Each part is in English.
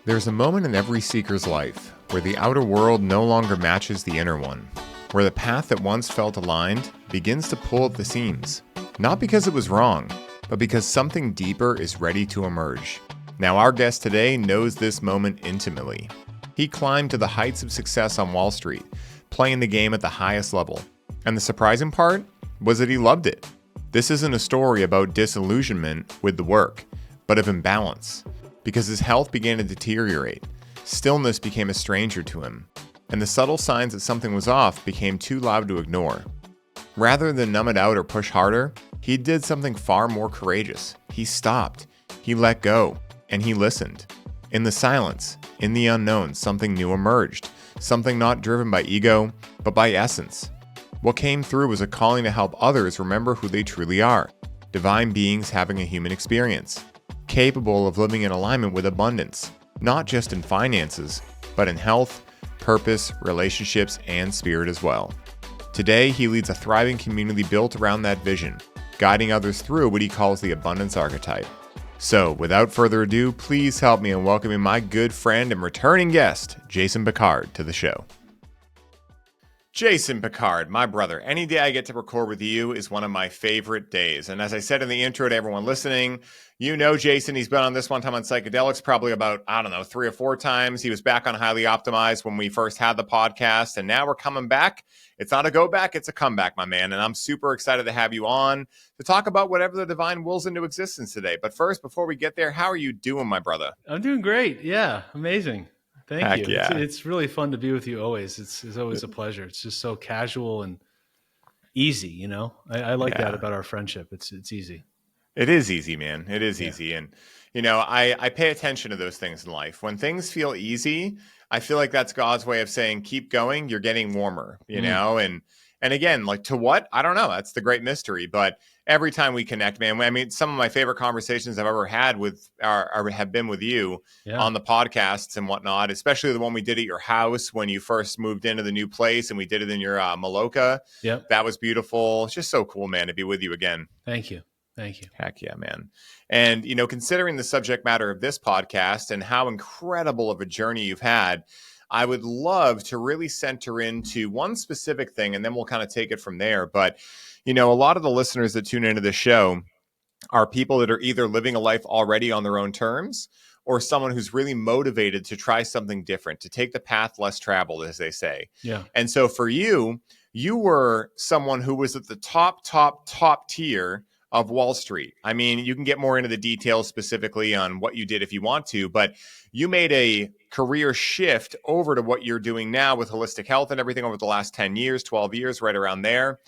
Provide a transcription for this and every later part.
There's a moment in every seeker's life where the outer world no longer matches the inner one, where the path that once felt aligned begins to pull at the seams, not because it was wrong, but because something deeper is ready to emerge. Now, our guest today knows this moment intimately. He climbed to the heights of success on Wall Street, playing the game at the highest level. And the surprising part was that he loved it. This isn't a story about disillusionment with the work, but of imbalance. Because his health began to deteriorate, stillness became a stranger to him, and the subtle signs that something was off became too loud to ignore. Rather than numb it out or push harder, he did something far more courageous. He stopped, he let go, and he listened. In the silence, in the unknown, something new emerged, something not driven by ego, but by essence. What came through was a calling to help others remember who they truly are, divine beings having a human experience, capable of living in alignment with abundance, not just in finances, but in health, purpose, relationships, and spirit as well. Today, he leads a thriving community built around that vision, guiding others through what he calls the abundance archetype. So, without further ado, please help me in welcoming my good friend and returning guest, Jason Pickard, to the show. Jason Pickard, my brother, any day I get to record with you is one of my favorite days. And as I said in the intro to everyone listening, you know Jason, he's been on this one time on psychedelics, probably about, 3 or 4 times. He was back on Highly Optimized when we first had the podcast, and now we're coming back. It's not a go back, it's a comeback, my man. And I'm super excited to have you on to talk about whatever the divine wills into existence today. But first, before we get there, how are you doing, my brother? I'm doing great. Yeah, amazing. Thank Heck you. yeah. It's really fun to be with you always. It's always a pleasure. It's just so casual and easy, you know? I like that about our friendship. It's easy. It is easy, man. It is easy. And, I pay attention to those things in life. When things feel easy, I feel like that's God's way of saying, keep going. You're getting warmer, you know? And again, like to what? I don't know. That's the great mystery. But every time we connect, man, I mean, some of my favorite conversations I've ever had have been with you on the podcasts and whatnot, especially the one we did at your house when you first moved into the new place and we did it in your Maloka. Yep. That was beautiful. It's just so cool, man, to be with you again. Thank you. Thank you. Heck yeah, man. And, considering the subject matter of this podcast and how incredible of a journey you've had, I would love to really center into one specific thing, and then we'll kind of take it from there. But, a lot of the listeners that tune into the show are people that are either living a life already on their own terms or someone who's really motivated to try something different, to take the path less traveled, as they say. Yeah. And so for you were someone who was at the top tier of Wall Street. I mean, you can get more into the details specifically on what you did if you want to, but you made a career shift over to what you're doing now with holistic health and everything over the last 10 years, 12 years, right around there.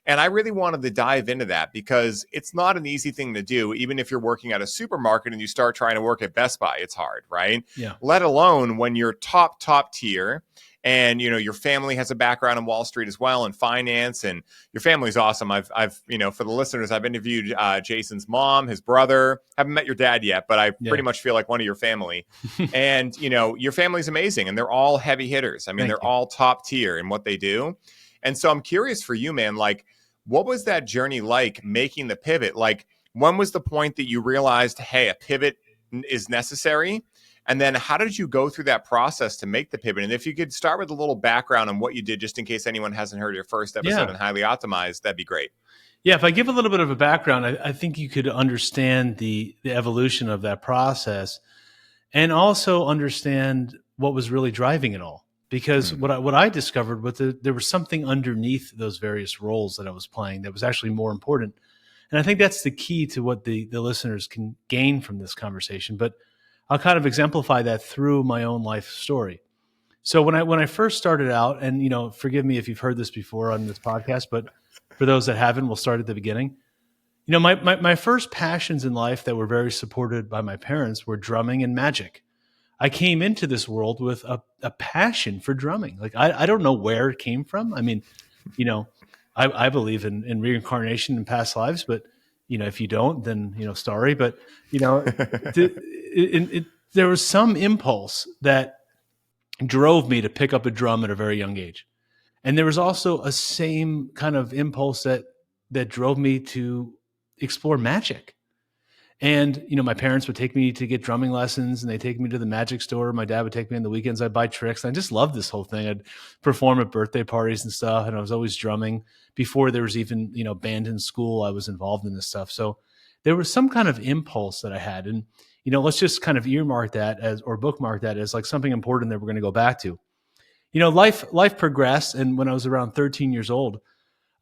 And I really wanted to dive into that because it's not an easy thing to do. Even if you're working at a supermarket and you start trying to work at Best Buy, it's hard, right? Yeah. Let alone when you're top tier. And, your family has a background in Wall Street as well in finance, and your family's awesome. I've for the listeners, I've interviewed Jason's mom, his brother. Haven't met your dad yet, but I pretty much feel like one of your family. And, your family's amazing, and they're all heavy hitters. I mean, they're all top tier in what they do. And so I'm curious for you, man, like, what was that journey like making the pivot? Like, when was the point that you realized, hey, a pivot is necessary? And then how did you go through that process to make the pivot? And if you could start with a little background on what you did, just in case anyone hasn't heard your first episode on Highly Optimized, that'd be great. Yeah, if I give a little bit of a background, I think you could understand the evolution of that process and also understand what was really driving it all. Because what I discovered was that there was something underneath those various roles that I was playing that was actually more important. And I think that's the key to what the listeners can gain from this conversation. But I'll kind of exemplify that through my own life story. So when I first started out, and forgive me if you've heard this before on this podcast, but for those that haven't, we'll start at the beginning. My first passions in life that were very supported by my parents were drumming and magic. I came into this world with a passion for drumming. Like I don't know where it came from. I mean, I believe in reincarnation and past lives, but if you don't, then sorry. But there was some impulse that drove me to pick up a drum at a very young age, and there was also a same kind of impulse that drove me to explore magic. And, my parents would take me to get drumming lessons, and they take me to the magic store. My dad would take me on the weekends. I'd buy tricks. And I just loved this whole thing. I'd perform at birthday parties and stuff. And I was always drumming. Before there was even, band in school, I was involved in this stuff. So there was some kind of impulse that I had. And, let's just kind of earmark that or bookmark that as like something important that we're going to go back to. Life progressed. And when I was around 13 years old,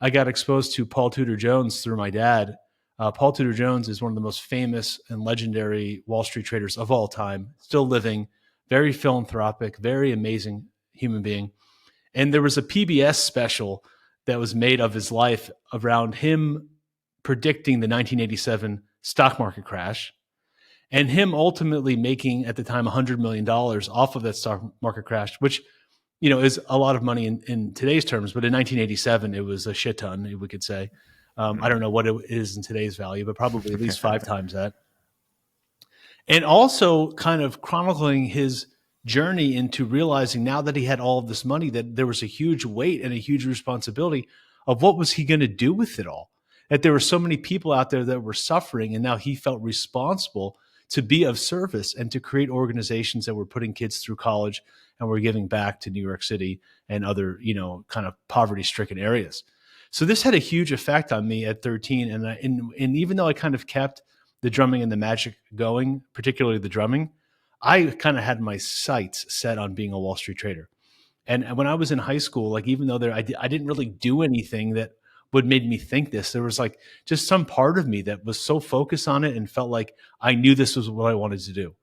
I got exposed to Paul Tudor Jones through my dad. Paul Tudor Jones is one of the most famous and legendary Wall Street traders of all time, still living, very philanthropic, very amazing human being. And there was a PBS special that was made of his life around him predicting the 1987 stock market crash and him ultimately making at the time $100 million off of that stock market crash, which is a lot of money in today's terms, but in 1987, it was a shit ton, we could say. I don't know what it is in today's value, but probably at least 5 times that. And also kind of chronicling his journey into realizing now that he had all of this money, that there was a huge weight and a huge responsibility of what was he going to do with it all? That there were so many people out there that were suffering, and now he felt responsible to be of service and to create organizations that were putting kids through college and were giving back to New York City and other, kind of poverty-stricken areas. So this had a huge effect on me at 13. And even though I kind of kept the drumming and the magic going, particularly the drumming, I kind of had my sights set on being a Wall Street trader. And when I was in high school, like even though I didn't really do anything that would made me think this, there was like just some part of me that was so focused on it and felt like I knew this was what I wanted to do.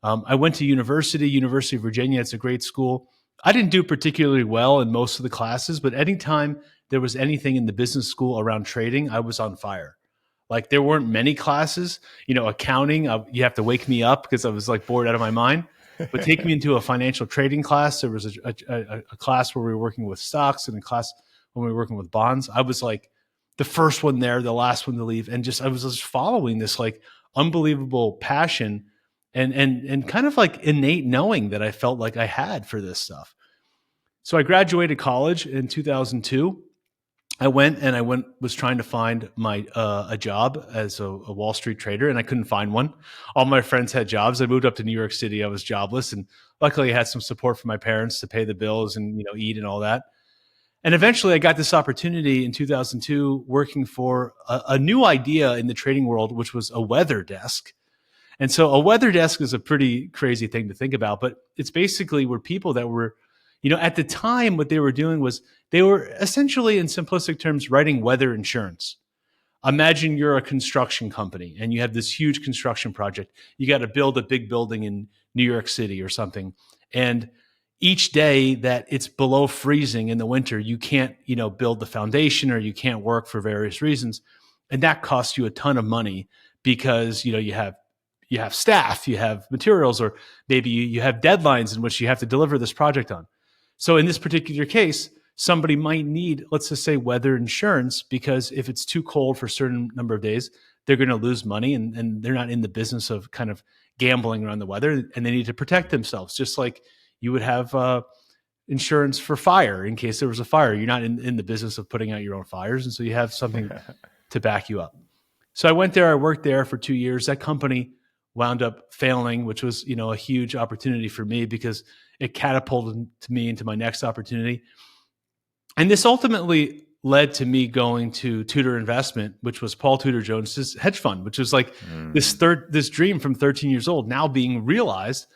I went to University of Virginia. It's a great school. I didn't do particularly well in most of the classes, but anytime there was anything in the business school around trading, I was on fire. Like there weren't many classes, accounting, you have to wake me up because I was like bored out of my mind. But take me into a financial trading class. There was a class where we were working with stocks and a class when we were working with bonds. I was like the first one there, the last one to leave. And I was just following this like unbelievable passion and kind of like innate knowing that I felt like I had for this stuff. So I graduated college in 2002. I was trying to find a job as a Wall Street trader, and I couldn't find one. All my friends had jobs. I moved up to New York City. I was jobless, and luckily I had some support from my parents to pay the bills and eat and all that. And eventually I got this opportunity in 2002 working for a new idea in the trading world, which was a weather desk. And so a weather desk is a pretty crazy thing to think about, but it's basically where people that were at the time, what they were doing was they were essentially, in simplistic terms, writing weather insurance. Imagine you're a construction company and you have this huge construction project. You got to build a big building in New York City or something. And each day that it's below freezing in the winter, you can't, build the foundation or you can't work for various reasons. And that costs you a ton of money because, you have staff, you have materials, or maybe you have deadlines in which you have to deliver this project on. So in this particular case, somebody might need, let's just say, weather insurance, because if it's too cold for a certain number of days, they're going to lose money and they're not in the business of kind of gambling around the weather, and they need to protect themselves. Just like you would have insurance for fire in case there was a fire. You're not in the business of putting out your own fires. And so you have something to back you up. So I went there, I worked there for 2 years. That company wound up failing, which was, a huge opportunity for me because it catapulted me into my next opportunity. And this ultimately led to me going to Tudor Investment, which was Paul Tudor Jones's hedge fund, which was like this dream from 13 years old now being realized.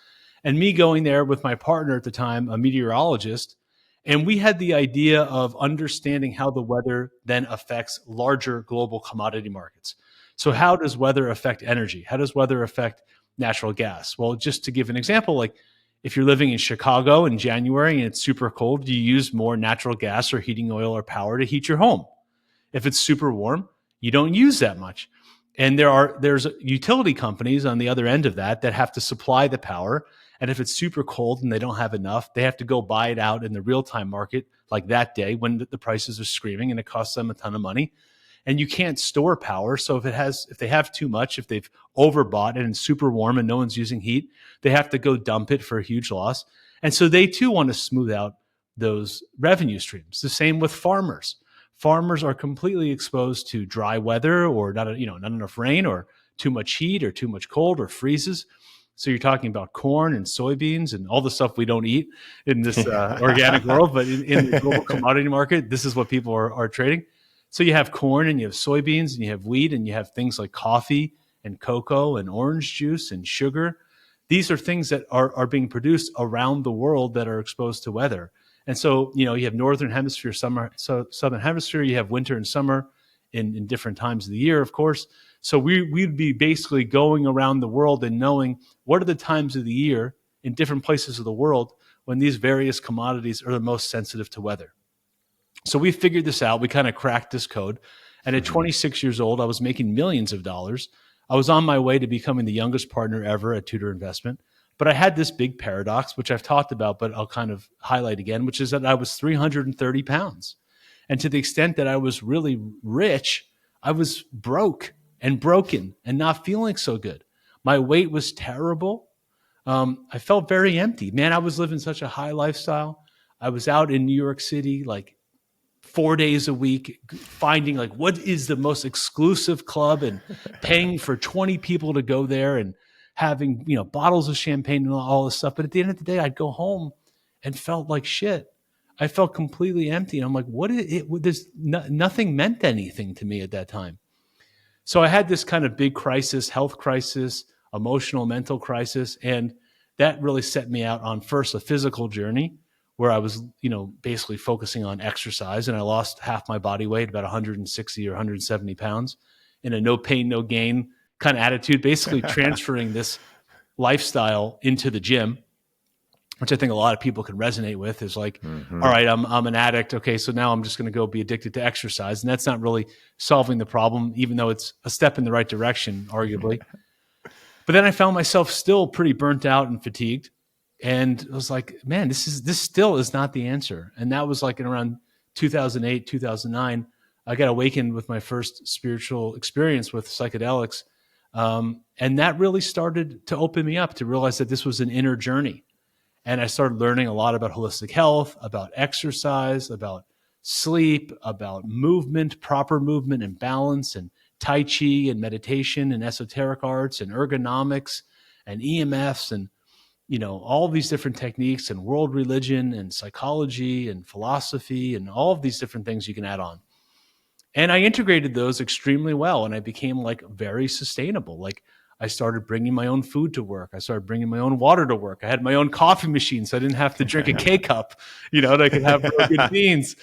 And me going there with my partner at the time, a meteorologist, and we had the idea of understanding how the weather then affects larger global commodity markets. So how does weather affect energy? How does weather affect natural gas? Well, just to give an example, like if you're living in Chicago in January and it's super cold, do you use more natural gas or heating oil or power to heat your home? If it's super warm, you don't use that much. And there's utility companies on the other end of that have to supply the power. And if it's super cold and they don't have enough, they have to go buy it out in the real-time market like that day when the prices are screaming and it costs them a ton of money. And you can't store power. So if they have too much, if they've overbought it and super warm and no one's using heat, they have to go dump it for a huge loss. And so they too want to smooth out those revenue streams. The same with farmers. Farmers are completely exposed to dry weather or not enough rain or too much heat or too much cold or freezes. So you're talking about corn and soybeans and all the stuff we don't eat in this organic world, but in the global commodity market, this is what people are trading. So you have corn and you have soybeans and you have wheat and you have things like coffee and cocoa and orange juice and sugar. These are things that are being produced around the world that are exposed to weather. And so, you have northern hemisphere, summer, so southern hemisphere, you have winter and summer in different times of the year, of course. So we'd be basically going around the world and knowing what are the times of the year in different places of the world when these various commodities are the most sensitive to weather. So we figured this out. We kind of cracked this code. And at 26 years old, I was making millions of dollars. I was on my way to becoming the youngest partner ever at Tudor Investment. But I had this big paradox, which I've talked about, but I'll kind of highlight again, which is that I was 330 pounds. And to the extent that I was really rich, I was broke and broken and not feeling so good. My weight was terrible. I felt very empty. Man, I was living such a high lifestyle. I was out in New York City like 4 days a week, finding like what is the most exclusive club and paying for 20 people to go there and having, bottles of champagne and all this stuff. But at the end of the day, I'd go home and felt like shit. I felt completely empty. And I'm like, what is it? Nothing meant anything to me at that time. So I had this kind of big crisis, health crisis, emotional, mental crisis. And that really set me out on first a physical journey where I was, basically focusing on exercise. And I lost half my body weight, about 160 or 170 pounds in a no pain, no gain kind of attitude, basically transferring this lifestyle into the gym, which I think a lot of people can resonate with, is like, all right, I'm an addict. Okay, so now I'm just going to go be addicted to exercise. And that's not really solving the problem, even though it's a step in the right direction, arguably. But then I found myself still pretty burnt out and fatigued. And I was like, man, this still is not the answer. And that was like in around 2008, 2009, I got awakened with my first spiritual experience with psychedelics. And that really started to open me up to realize that this was an inner journey. And I started learning a lot about holistic health, about exercise, about sleep, about movement, proper movement and balance, and Tai Chi and meditation and esoteric arts and ergonomics and EMFs and, all these different techniques and world religion and psychology and philosophy and all of these different things you can add on. And I integrated those extremely well. And I became like very sustainable. Like I started bringing my own food to work. I started bringing my own water to work. I had my own coffee machine, so I didn't have to drink a K-cup, that I could have good beans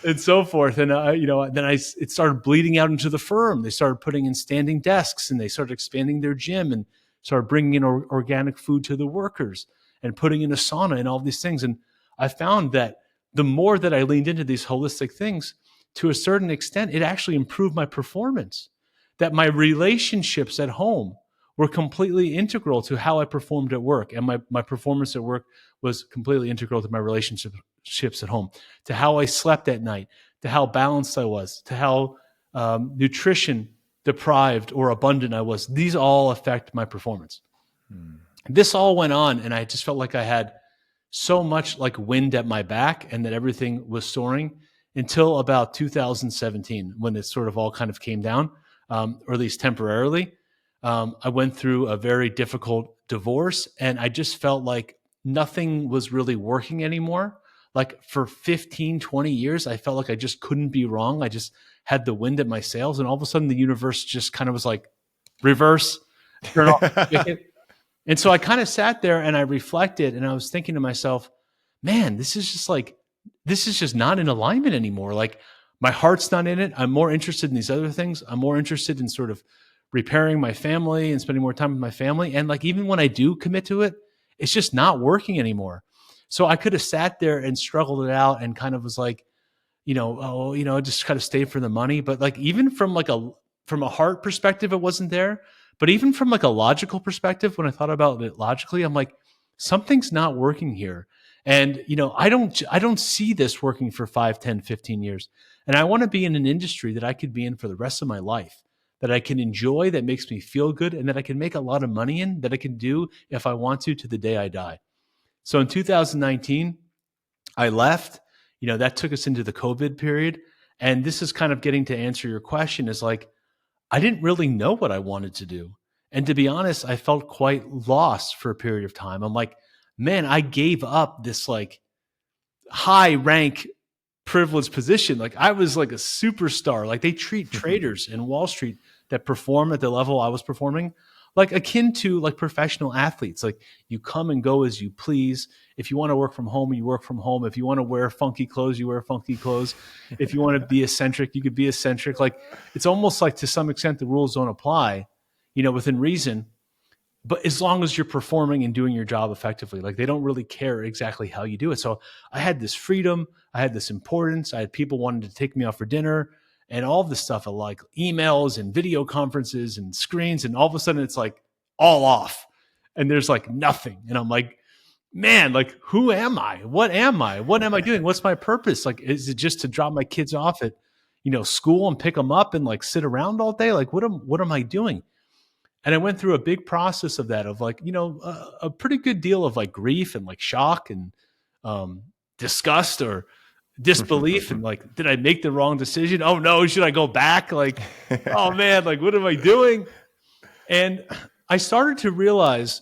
and so forth. And, it started bleeding out into the firm. They started putting in standing desks and they started expanding their gym and started bringing in organic food to the workers and putting in a sauna and all these things. And I found that the more that I leaned into these holistic things, to a certain extent, it actually improved my performance, that my relationships at home were completely integral to how I performed at work. And my performance at work was completely integral to my relationships at home, to how I slept at night, to how balanced I was, to how nutrition deprived or abundant I was. These all affect my performance. This all went on, and I just felt like I had so much like wind at my back and that everything was soaring until about 2017, when it sort of all kind of came down, or at least temporarily. I went through a very difficult divorce, and I just felt like nothing was really working anymore. Like for 15, 20 years, I felt like I just couldn't be wrong. I just had the wind at my sails, and all of a sudden the universe just kind of was like, reverse, turn off the spigot. And so I kind of sat there and I reflected, and I was thinking to myself, man, this is just not in alignment anymore. Like my heart's not in it. I'm more interested in these other things. I'm more interested in sort of repairing my family and spending more time with my family. And like, even when I do commit to it, it's just not working anymore. So I could have sat there and struggled it out and kind of was like, just kind of stayed for the money. But like, even from a heart perspective, it wasn't there. But even from like a logical perspective, when I thought about it logically, I'm like, something's not working here. And, I don't see this working for 5, 10, 15 years. And I want to be in an industry that I could be in for the rest of my life, that I can enjoy, that makes me feel good, and that I can make a lot of money in, that I can do if I want to the day I die. So in 2019, I left. That took us into the COVID period. And this is kind of getting to answer your question, is like, I didn't really know what I wanted to do. And to be honest, I felt quite lost for a period of time. I'm like, man, I gave up this like high rank privileged position. Like I was like a superstar. Like they treat traders in Wall Street that perform at the level I was performing, like akin to like professional athletes. Like you come and go as you please. If you want to work from home, you work from home. If you want to wear funky clothes, you wear funky clothes. If you want to be eccentric, you could be eccentric. Like it's almost like to some extent the rules don't apply, within reason. But as long as you're performing and doing your job effectively, like they don't really care exactly how you do it. So I had this freedom, I had this importance, I had people wanting to take me out for dinner and all this stuff of like emails and video conferences and screens. And all of a sudden it's like all off and there's like nothing. And I'm like, man, like who am I? What am I? What am I doing? What's my purpose? Like, is it just to drop my kids off at, school and pick them up and like sit around all day? Like, what am I doing? And I went through a big process of that, of like, a pretty good deal of like grief and like shock and disgust or disbelief. And like, did I make the wrong decision? Oh no, should I go back? Like, oh man, like what am I doing? And I started to realize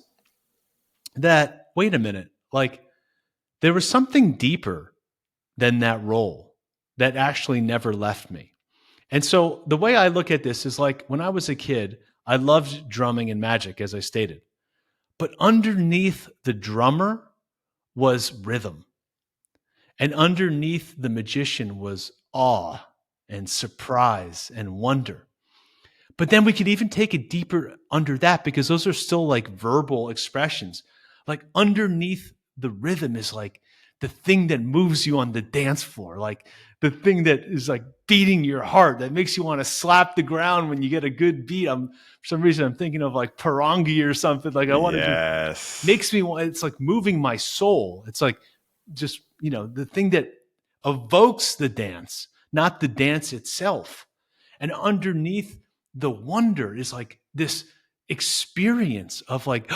that, wait a minute, like there was something deeper than that role that actually never left me. And so the way I look at this is like when I was a kid, I loved drumming and magic, as I stated. But underneath the drummer was rhythm. And underneath the magician was awe and surprise and wonder. But then we could even take it deeper under that because those are still like verbal expressions. Like underneath the rhythm is like the thing that moves you on the dance floor, like the thing that is like beating your heart, that makes you want to slap the ground when you get a good beat. For some reason, I'm thinking of like Parangi or something. Like I want to makes me want, it's like moving my soul. It's like just, the thing that evokes the dance, not the dance itself. And underneath the wonder is like this experience of like,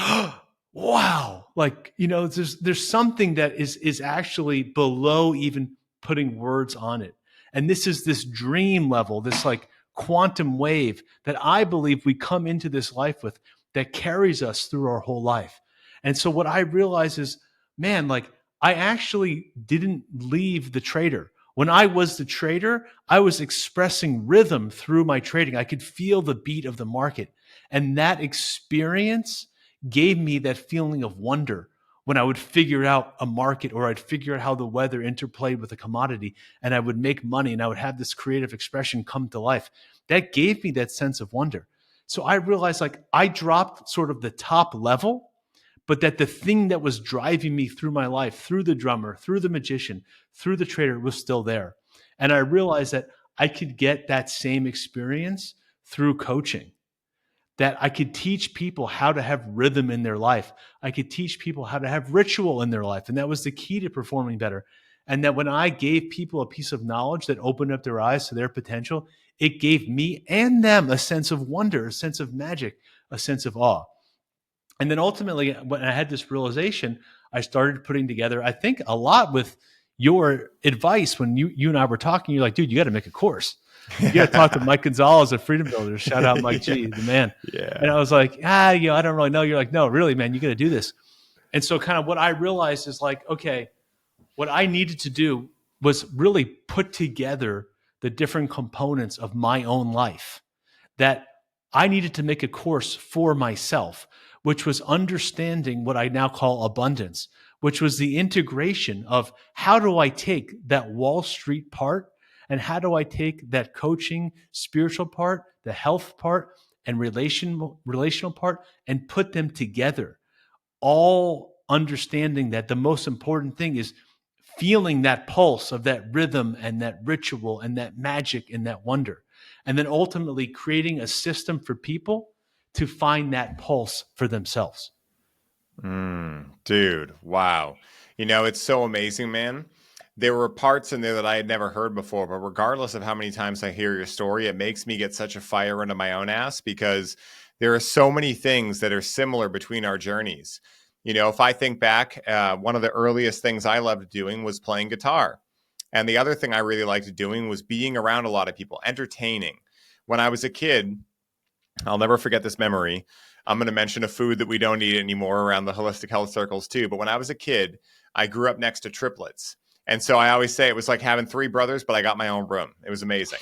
wow, like, there's something that is actually below even putting words on it. And this is this dream level, this like quantum wave that I believe we come into this life with that carries us through our whole life. And so what I realize is, man, like I actually didn't leave the trader. When I was the trader, I was expressing rhythm through my trading. I could feel the beat of the market. And that experience gave me that feeling of wonder when I would figure out a market or I'd figure out how the weather interplayed with a commodity and I would make money and I would have this creative expression come to life. That gave me that sense of wonder. So I realized like I dropped sort of the top level, but that the thing that was driving me through my life, through the drummer, through the magician, through the trader was still there. And I realized that I could get that same experience through coaching. That I could teach people how to have rhythm in their life. I could teach people how to have ritual in their life. And that was the key to performing better. And that when I gave people a piece of knowledge that opened up their eyes to their potential, it gave me and them a sense of wonder, a sense of magic, a sense of awe. And then ultimately, when I had this realization, I started putting together, I think, a lot with your advice when you and I were talking. You're like, dude, you got to make a course. You got to talk to Mike Gonzalez at Freedom Builders. Shout out Mike G, the man. Yeah. And I was like, I don't really know. You're like, no, really, man, you got to do this. And so kind of what I realized is like, okay, what I needed to do was really put together the different components of my own life, that I needed to make a course for myself, which was understanding what I now call abundance, which was the integration of how do I take that Wall Street part and how do I take that coaching, spiritual part, the health part, and relational part and put them together, all understanding that the most important thing is feeling that pulse of that rhythm and that ritual and that magic and that wonder. And then ultimately creating a system for people to find that pulse for themselves. Dude, wow. It's so amazing, man. There were parts in there that I had never heard before, but regardless of how many times I hear your story, it makes me get such a fire under my own ass because there are so many things that are similar between our journeys. If I think back, one of the earliest things I loved doing was playing guitar. And the other thing I really liked doing was being around a lot of people, entertaining. When I was a kid, I'll never forget this memory. I'm going to mention a food that we don't eat anymore around the holistic health circles too. But when I was a kid, I grew up next to triplets. And so I always say it was like having three brothers, but I got my own room. It was amazing.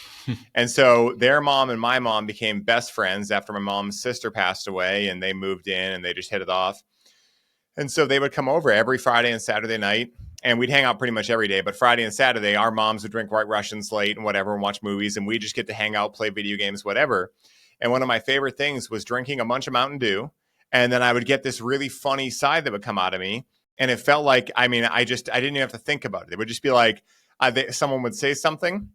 And so their mom and my mom became best friends after my mom's sister passed away, and they moved in and they just hit it off. And so they would come over every Friday and Saturday night, and we'd hang out pretty much every day. But Friday and Saturday, our moms would drink White Russians late and whatever and watch movies, and we just get to hang out, play video games, whatever. And one of my favorite things was drinking a bunch of Mountain Dew. And then I would get this really funny side that would come out of me. And it felt like, I didn't even have to think about it. It would just be like, someone would say something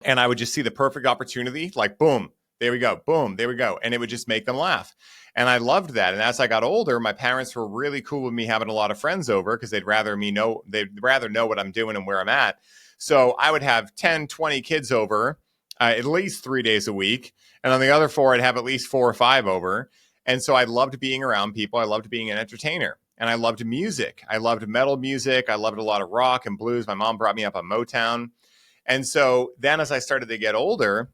and I would just see the perfect opportunity, like, boom, there we go. Boom, there we go. And it would just make them laugh. And I loved that. And as I got older, my parents were really cool with me having a lot of friends over because they'd rather know what I'm doing and where I'm at. So I would have 10, 20 kids over at least 3 days a week. And on the other 4, I'd have at least 4 or 5 over. And so I loved being around people. I loved being an entertainer. And I loved music. I loved metal music. I loved a lot of rock and blues. My mom brought me up on Motown. And so then as I started to get older,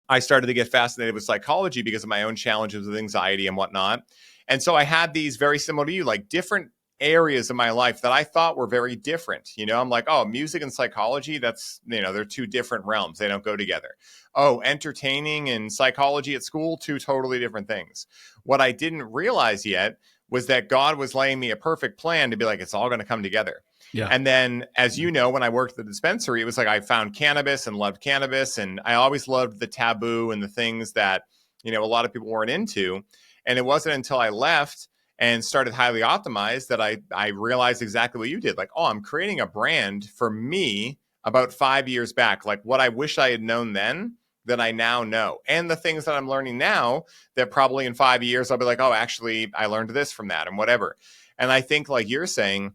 I started to get fascinated with psychology because of my own challenges with anxiety and whatnot. And so I had these very similar to you, like different areas of my life that I thought were very different. I'm like, oh, music and psychology, that's, they're 2 different realms. They don't go together. Oh, entertaining and psychology at school, 2 totally different things. What I didn't realize yet was that God was laying me a perfect plan to be like, it's all going to come together. Yeah. And then, as you know, when I worked at the dispensary, it was like I found cannabis and loved cannabis. And I always loved the taboo and the things that, a lot of people weren't into. And it wasn't until I left and started Highly Optimized that I realized exactly what you did. Like, oh, I'm creating a brand for me about 5 years back. Like what I wish I had known then that I now know. And the things that I'm learning now that probably in 5 years, I'll be like, oh, actually, I learned this from that and whatever. And I think like you're saying,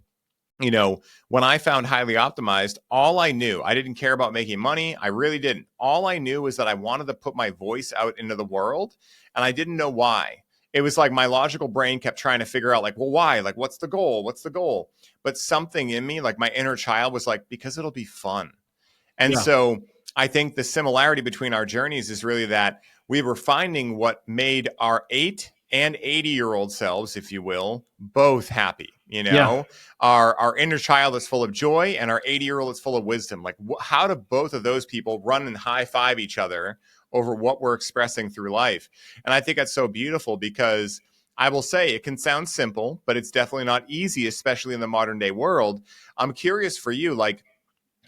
when I found Highly Optimized, all I knew, I didn't care about making money. I really didn't. All I knew was that I wanted to put my voice out into the world. And I didn't know why. It was like my logical brain kept trying to figure out like, well, why? Like, what's the goal? What's the goal? But something in me, like my inner child was like, because it'll be fun. And so I think the similarity between our journeys is really that we were finding what made our 8 and 80-year-old selves, if you will, both happy. Our inner child is full of joy and our 80-year-old is full of wisdom. Like how do both of those people run and high five each other over what we're expressing through life? And I think that's so beautiful because I will say it can sound simple, but it's definitely not easy, especially in the modern day world. I'm curious for you, like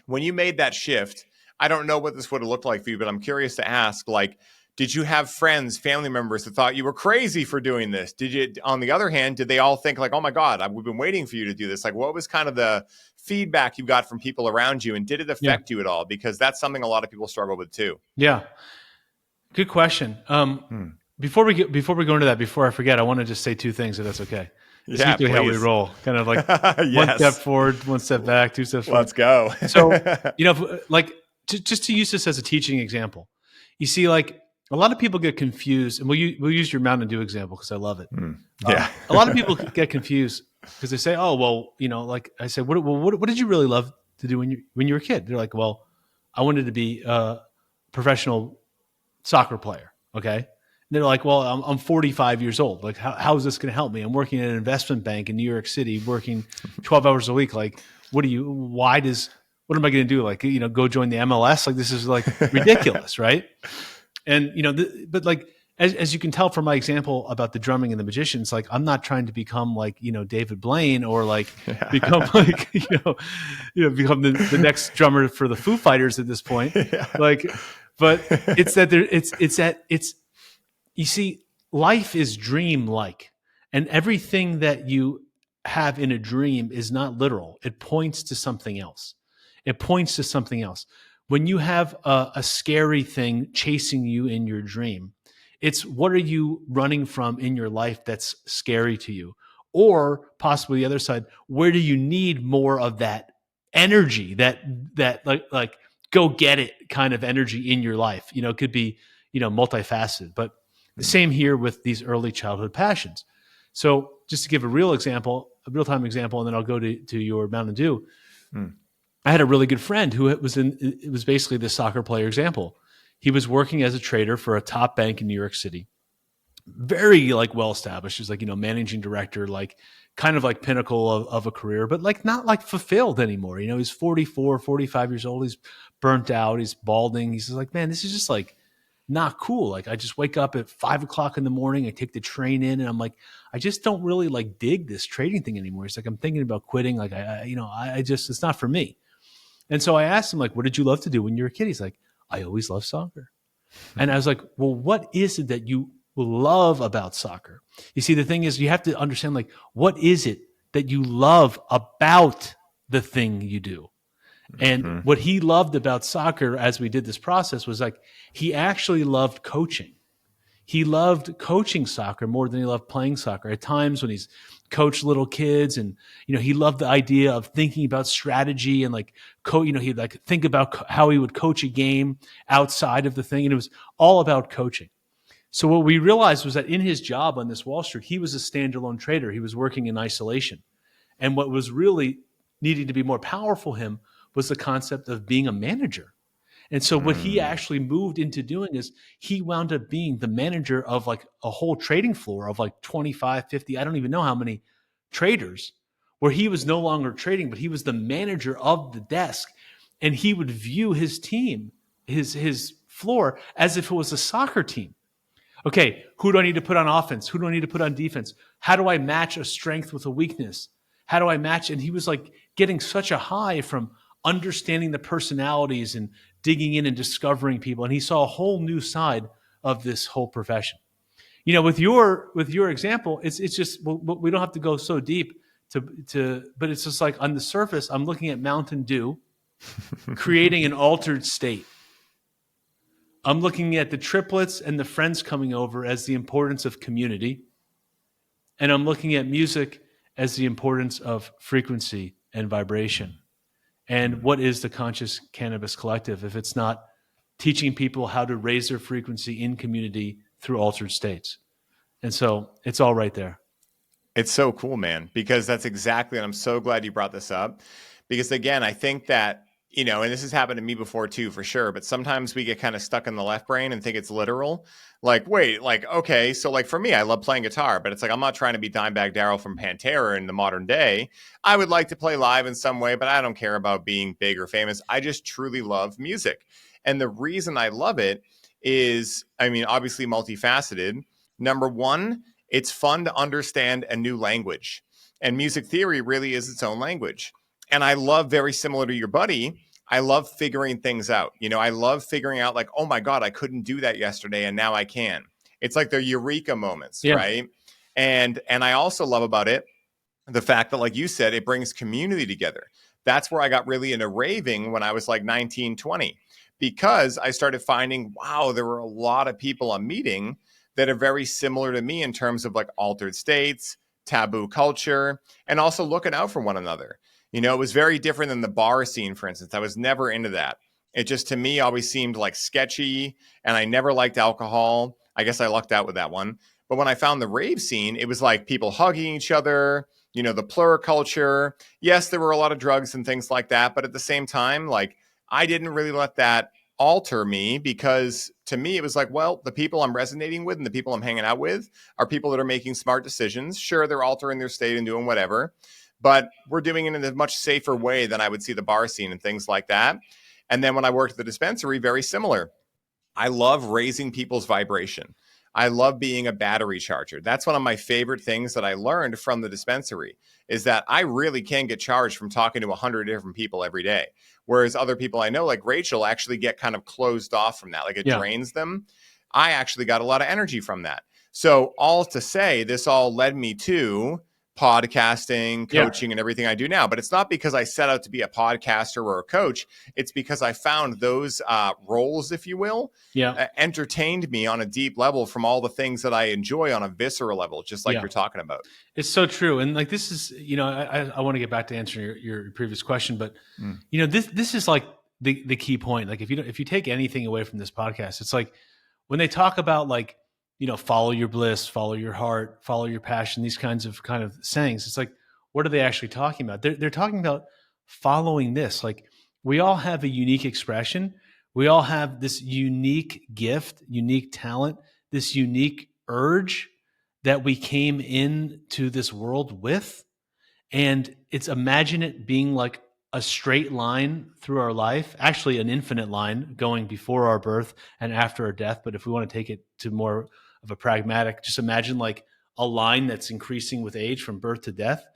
when you made that shift, I don't know what this would have looked like for you, but I'm curious to ask, like, did you have friends, family members that thought you were crazy for doing this? Did you, on the other hand, did they all think like, oh my God, we've been waiting for you to do this? Like, what was kind of the feedback you got from people around you, and did it affect you at all? Because that's something a lot of people struggle with too. Yeah. Good question. Before we go into that, before I forget, I want to just say 2 things, if that's okay. It's usually how we roll, kind of like one step forward, 1 step back, 2 steps forward. Let's go. So, like just to use this as a teaching example, you see, like a lot of people get confused, and we'll use your Mountain Dew example because I love it. A lot of people get confused because they say, oh, well, like I said, what did you really love to do when you were a kid? They're like, well, I wanted to be a professional soccer player. Okay. And they're like, well, I'm 45 years old. Like, how is this going to help me? I'm working at an investment bank in New York City, working 12 hours a week. Like, what am I going to do? Like, go join the MLS? Like, this is like ridiculous. Right. And, but like, as you can tell from my example about the drumming and the magicians, like, I'm not trying to become like, David Blaine or like become like, become the next drummer for the Foo Fighters at this point. Like, but it's that you see, life is dream-like, and everything that you have in a dream is not literal. It points to something else. When you have a scary thing chasing you in your dream, it's what are you running from in your life that's scary to you? Or possibly the other side, where do you need more of that energy, that like go get it kind of energy in your life? It could be, multifaceted, but the same here with these early childhood passions. So just to give a real-time example, and then I'll go to your Mountain Dew. I had a really good friend who it was basically the soccer player example. He was working as a trader for a top bank in New York City. very like well established. He's like, managing director, like kind of like pinnacle of a career, but like not like fulfilled anymore. He's 44, 45 years old. He's burnt out. He's balding. He's just like, man, this is just like not cool. Like I just wake up at 5 o'clock in the morning. I take the train in and I'm like, I just don't really like dig this trading thing anymore. He's like, I'm thinking about quitting. Like I just, it's not for me. And so I asked him, like, what did you love to do when you were a kid? He's like, I always loved soccer. And I was like, well, what is it that you love about soccer? You see, the thing is, you have to understand, like, what is it that you love about the thing you do? And what he loved about soccer as we did this process was like, he actually loved coaching. He loved coaching soccer more than he loved playing soccer. At times when he's coached little kids and, he loved the idea of thinking about strategy and like, he'd like think about how he would coach a game outside of the thing. And it was all about coaching. So what we realized was that in his job on this Wall Street, he was a standalone trader. He was working in isolation. And what was really needing to be more powerful him was the concept of being a manager. And so what he actually moved into doing is he wound up being the manager of like a whole trading floor of like 25, 50, I don't even know how many traders, where he was no longer trading, but he was the manager of the desk. And he would view his team, his floor, as if it was a soccer team. Okay, who do I need to put on offense? Who do I need to put on defense? How do I match a strength with a weakness? How do I match? And he was like getting such a high from understanding the personalities and digging in and discovering people. And he saw a whole new side of this whole profession. With your example, it's just, we don't have to go so deep but it's just like on the surface, I'm looking at Mountain Dew creating an altered state. I'm looking at the triplets and the friends coming over as the importance of community. And I'm looking at music as the importance of frequency and vibration. And what is the Conscious Cannabis Collective if it's not teaching people how to raise their frequency in community through altered states? And so it's all right there. It's so cool, man, because that's exactly, and I'm so glad you brought this up, because again, I think that, and this has happened to me before too, for sure, but sometimes we get kind of stuck in the left brain and think it's literal. Like, wait, like, okay, so like for me, I love playing guitar, but it's like, I'm not trying to be Dimebag Darrell from Pantera in the modern day. I would like to play live in some way, but I don't care about being big or famous. I just truly love music. And the reason I love it is, obviously multifaceted. Number one, it's fun to understand a new language. And music theory really is its own language. And I love, very similar to your buddy, I love figuring things out. I love figuring out like, oh my God, I couldn't do that yesterday and now I can. It's like the eureka moments, right? And I also love about it the fact that, like you said, it brings community together. That's where I got really into raving when I was like 19, 20, because I started finding, wow, there were a lot of people I'm meeting that are very similar to me in terms of like altered states, taboo culture, and also looking out for one another. It was very different than the bar scene, for instance. I was never into that. It just, to me, always seemed like sketchy, and I never liked alcohol. I guess I lucked out with that one. But when I found the rave scene, it was like people hugging each other, the plur culture. Yes, there were a lot of drugs and things like that. But at the same time, like, I didn't really let that alter me, because to me, it was like, well, the people I'm resonating with and the people I'm hanging out with are people that are making smart decisions. Sure, they're altering their state and doing whatever, but we're doing it in a much safer way than I would see the bar scene and things like that. And then when I worked at the dispensary, very similar. I love raising people's vibration. I love being a battery charger. That's one of my favorite things that I learned from the dispensary, is that I really can get charged from talking to 100 different people every day. Whereas other people I know, like Rachel, actually get kind of closed off from that. Like it drains them. I actually got a lot of energy from that. So all to say, this all led me to podcasting, coaching, and everything I do now. But it's not because I set out to be a podcaster or a coach. It's because I found those roles, if you will, entertained me on a deep level from all the things that I enjoy on a visceral level, just like you're talking about. It's so true. And like, this is, I want to get back to answering your previous question, but this is like the key point. Like if you take anything away from this podcast, it's like when they talk about like, follow your bliss, follow your heart, follow your passion, these kinds of sayings. It's like, what are they actually talking about? They're talking about following this. Like, we all have a unique expression. We all have this unique gift, unique talent, this unique urge that we came into this world with. And it's imagine it being like a straight line through our life, actually an infinite line going before our birth and after our death. But if we want to take it to more of a pragmatic, just imagine like a line that's increasing with age from birth to death.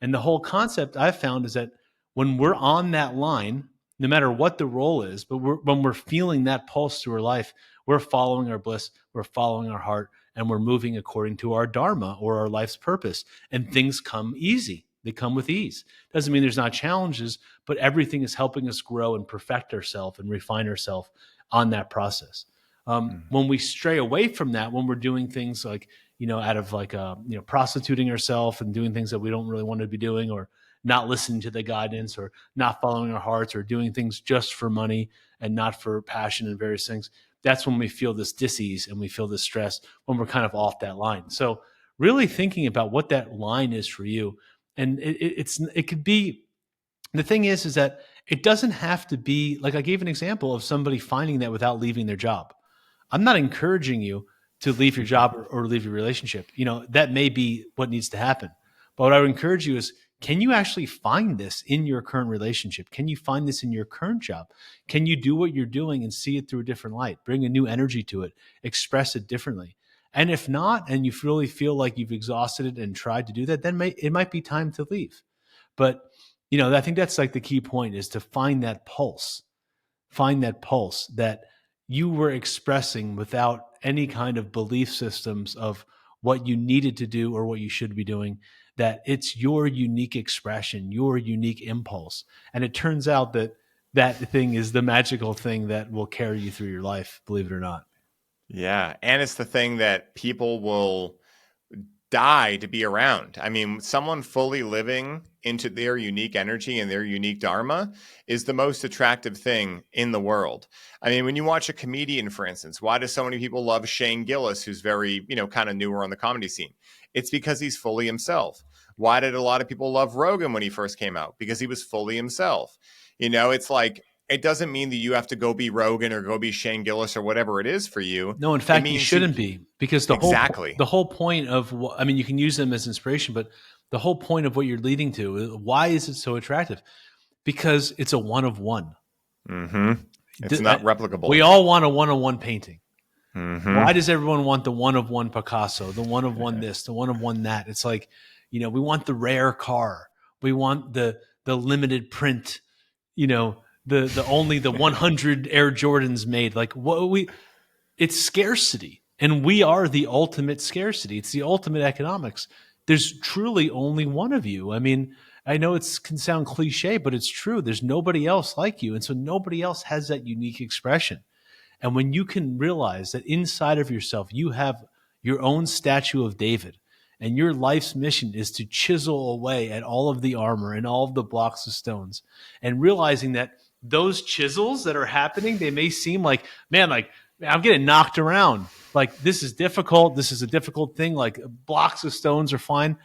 And the whole concept I've found is that when we're on that line, no matter what the role is, but when we're feeling that pulse through our life, we're following our bliss, we're following our heart, and we're moving according to our dharma or our life's purpose. And things come easy. They come with ease. Doesn't mean there's not challenges, but everything is helping us grow and perfect ourselves and refine ourselves on that process. When we stray away from that, when we're doing things like, out of like, prostituting ourselves and doing things that we don't really want to be doing, or not listening to the guidance, or not following our hearts, or doing things just for money and not for passion and various things, that's when we feel this dis-ease and we feel this stress, when we're kind of off that line. So really thinking about what that line is for you. And it could be, the thing is that it doesn't have to be like, I gave an example of somebody finding that without leaving their job. I'm not encouraging you to leave your job or leave your relationship. That may be what needs to happen. But what I would encourage you is, can you actually find this in your current relationship? Can you find this in your current job? Can you do what you're doing and see it through a different light, bring a new energy to it, express it differently? And if not, and you really feel like you've exhausted it and tried to do that, then it might be time to leave. But, I think that's like the key point, is to find that pulse that you were expressing without any kind of belief systems of what you needed to do or what you should be doing, that it's your unique expression, your unique impulse. And it turns out that thing is the magical thing that will carry you through your life, believe it or not. Yeah. And it's the thing that people will die to be around. I mean, someone fully living into their unique energy and their unique dharma is the most attractive thing in the world. I mean, when you watch a comedian, for instance, why do so many people love Shane Gillis, who's very, kind of newer on the comedy scene? It's because he's fully himself. Why did a lot of people love Rogan when he first came out? Because he was fully himself. It's like, it doesn't mean that you have to go be Rogan or go be Shane Gillis or whatever it is for you. No, in fact, you shouldn't be, because the whole point of, you can use them as inspiration, but the whole point of what you're leading to, why is it so attractive? Because it's a one of one. Mm-hmm. It's not replicable. We all want a one-on-one painting. Mm-hmm. Why does everyone want the one of one Picasso, the one of one this, the one of one that? It's like, we want the rare car. We want the limited print, the only the 100 Air Jordans made. Like, it's scarcity, and we are the ultimate scarcity. It's the ultimate economics. There's truly only one of you. I mean, I know it can sound cliche, but it's true. There's nobody else like you. And so nobody else has that unique expression. And when you can realize that inside of yourself, you have your own statue of David, and your life's mission is to chisel away at all of the armor and all of the blocks of stones, and realizing that those chisels that are happening, they may seem like, man, like I'm getting knocked around. Like, this is difficult. This is a difficult thing. Like, blocks of stones are fine.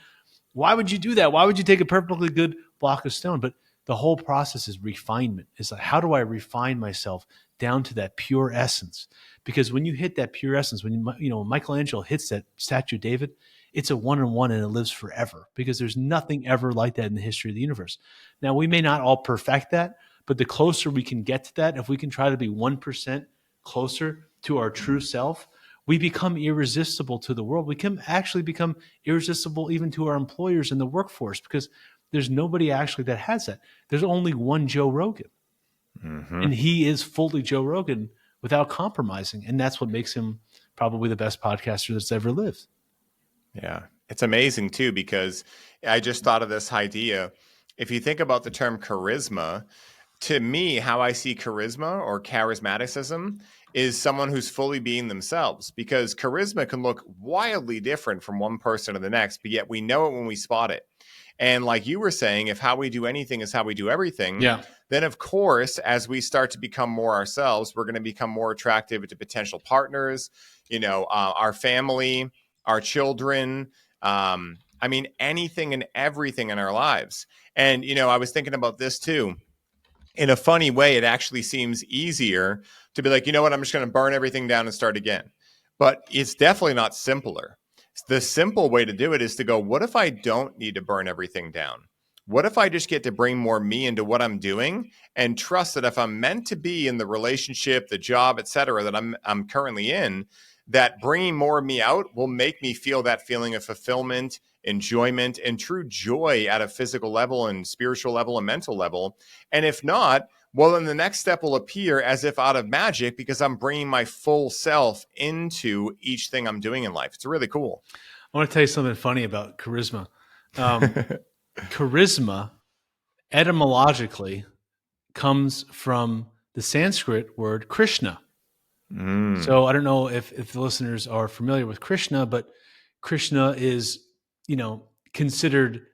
Why would you do that? Why would you take a perfectly good block of stone? But the whole process is refinement. It's like, how do I refine myself down to that pure essence? Because when you hit that pure essence, when Michelangelo hits that statue of David, it's a one-on-one and it lives forever, because there's nothing ever like that in the history of the universe. Now, we may not all perfect that, but the closer we can get to that, if we can try to be 1% closer to our true self, we become irresistible to the world. We can actually become irresistible even to our employers in the workforce, because there's nobody actually that has that. There's only one Joe Rogan. Mm-hmm. And he is fully Joe Rogan without compromising. And that's what makes him probably the best podcaster that's ever lived. Yeah. It's amazing too, because I just thought of this idea. If you think about the term charisma, to me, how I see charisma or charismaticism is someone who's fully being themselves, because charisma can look wildly different from one person to the next, but yet we know it when we spot it. And like you were saying, if how we do anything is how we do everything, then of course, as we start to become more ourselves, we're going to become more attractive to potential partners, our family, our children, anything and everything in our lives. And, I was thinking about this too. In a funny way, it actually seems easier to be like, you know what, I'm just going to burn everything down and start again. but it's definitely not simpler. The simple way to do it is to go, what if I don't need to burn everything down? What if I just get to bring more me into what I'm doing and trust that if I'm meant to be in the relationship, the job, et cetera, that I'm currently in, that bringing more of me out will make me feel that feeling of fulfillment, enjoyment, and true joy at a physical level and spiritual level and mental level. And if not, well, then the next step will appear as if out of magic because I'm bringing my full self into each thing I'm doing in life. It's really cool. I want to tell you something funny about charisma. Charisma, etymologically, comes from the Sanskrit word Krishna. So I don't know if the listeners are familiar with Krishna, but Krishna is, considered,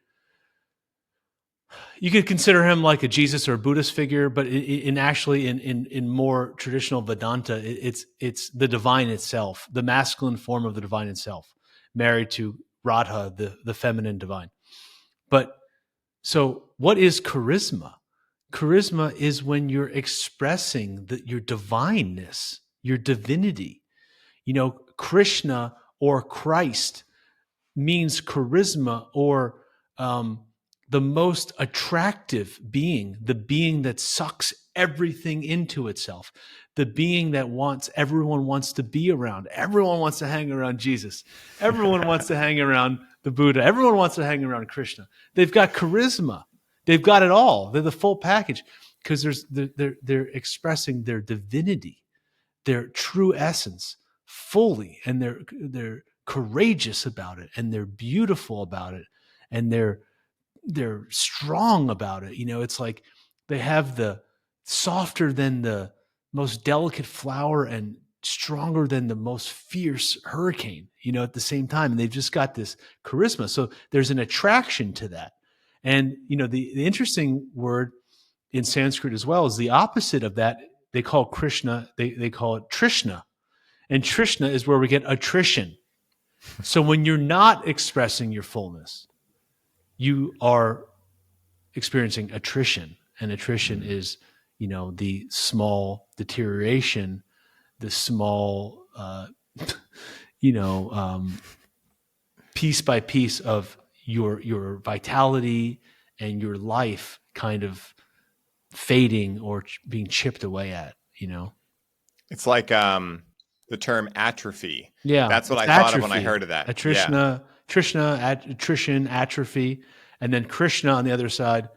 you could consider him like a Jesus or a Buddhist figure, but in more traditional Vedanta, it's the divine itself, the masculine form of the divine itself, married to Radha, the feminine divine. But so what is charisma? Charisma is when you're expressing your divineness, your divinity. Krishna or Christ means charisma, or the most attractive being, the being that sucks everything into itself, the being that everyone wants to be around. Everyone wants to hang around Jesus. Everyone wants to hang around the Buddha. Everyone wants to hang around Krishna. They've got charisma. They've got it all. They're the full package because they're expressing their divinity, their true essence fully, and they're courageous about it, and they're beautiful about it, and they're strong about it. It's like they have the softer than the most delicate flower and stronger than the most fierce hurricane, at the same time. And they've just got this charisma. So there's an attraction to that. And, the interesting word in Sanskrit as well is the opposite of that. They call Krishna, they call it Trishna. And Trishna is where we get attrition. So when you're not expressing your fullness, you are experiencing attrition. And attrition is, the small deterioration, the small, piece by piece of your vitality and your life kind of fading or being chipped away at, It's like the term atrophy. Yeah. That's what I thought of when I heard of that. Attrition, atrophy. And then Krishna on the other side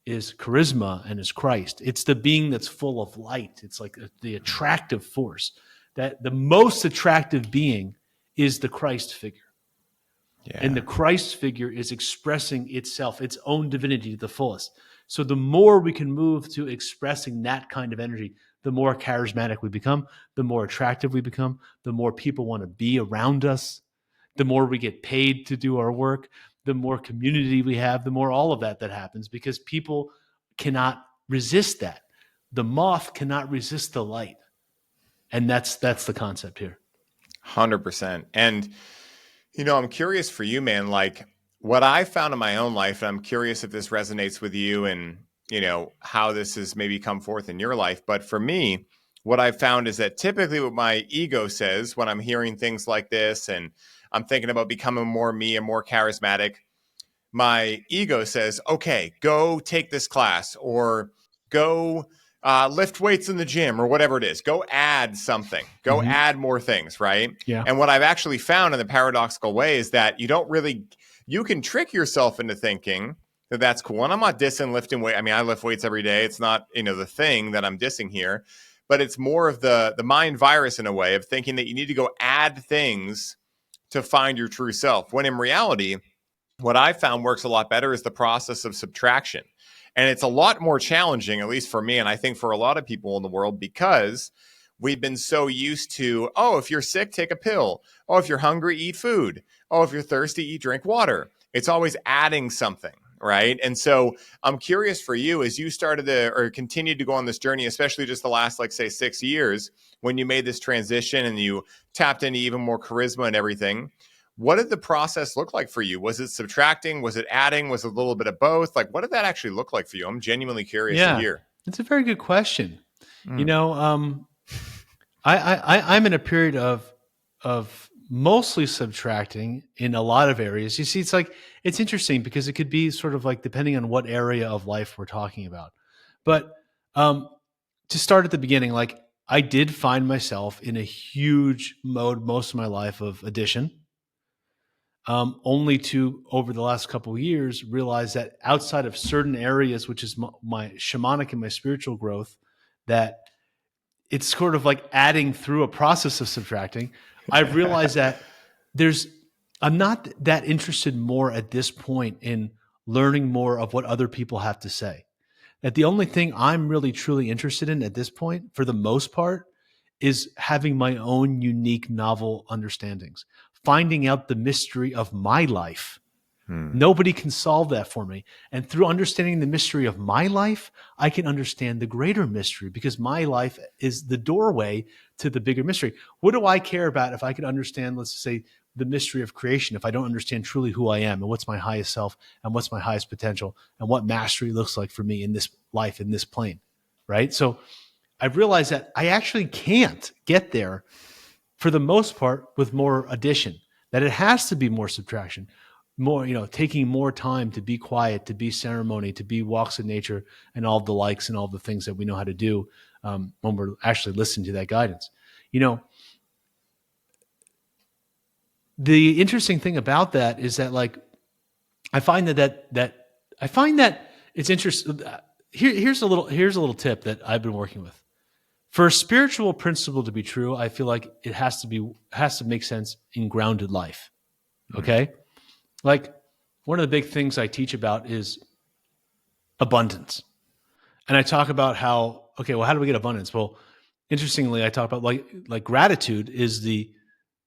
is charisma and is Christ. It's the being that's full of light. It's like the attractive force. That the most attractive being is the Christ figure. Yeah. And the Christ figure is expressing itself, its own divinity to the fullest. So the more we can move to expressing that kind of energy, the more charismatic we become, the more attractive we become, the more people want to be around us, the more we get paid to do our work, the more community we have, the more all of that happens, because people cannot resist that. The moth cannot resist the light. And that's the concept here. 100%. And, I'm curious for you, man, like what I found in my own life, and I'm curious if this resonates with you and, how this has maybe come forth in your life. But for me, what I've found is that typically what my ego says when I'm hearing things like this and I'm thinking about becoming more me and more charismatic, my ego says, okay, go take this class or go lift weights in the gym or whatever it is. Go add something. Go add more things, right? Yeah. And what I've actually found in the paradoxical way is that you can trick yourself into thinking that that's cool. And I'm not dissing lifting weight. I mean, I lift weights every day. It's not, the thing that I'm dissing here, but it's more of the mind virus in a way of thinking that you need to go add things to find your true self. When in reality, what I found works a lot better is the process of subtraction. And it's a lot more challenging, at least for me, and I think for a lot of people in the world, because we've been so used to, oh, if you're sick, take a pill. Oh, if you're hungry, eat food. Oh, if you're thirsty, drink water. It's always adding something, right? And so I'm curious for you, as you started to or continued to go on this journey, especially just the last, like, say, 6 years, when you made this transition and you tapped into even more charisma and everything, what did the process look like for you? Was it subtracting? Was it adding? Was it a little bit of both? Like, what did that actually look like for you? I'm genuinely curious to hear. It's a very good question. I'm in a period of of mostly subtracting in a lot of areas. You see, it's interesting because it could be sort of like depending on what area of life we're talking about. But to start at the beginning, like I did find myself in a huge mode most of my life of addition, only to over the last couple of years realize that outside of certain areas, which is my shamanic and my spiritual growth, that it's sort of like adding through a process of subtracting. I've realized that I'm not that interested more at this point in learning more of what other people have to say. That the only thing I'm really truly interested in at this point, for the most part, is having my own unique novel understandings, finding out the mystery of my life. Nobody can solve that for me. And through understanding the mystery of my life, I can understand the greater mystery, because my life is the doorway to the bigger mystery. What do I care about if I could understand, let's say, the mystery of creation, if I don't understand truly who I am and what's my highest self and what's my highest potential and what mastery looks like for me in this life, in this plane, right? So I've realized that I actually can't get there for the most part with more addition, that it has to be more subtraction, more, taking more time to be quiet, to be ceremony, to be walks in nature and all the likes and all the things that we know how to do when we're actually listening to that guidance. The interesting thing about that is that, like, I find that it's interesting. Here's a little tip that I've been working with. For a spiritual principle to be true, I feel like it has to make sense in grounded life. Okay? Like, one of the big things I teach about is abundance. And I talk about how do we get abundance? Well, interestingly, I talk about like gratitude is the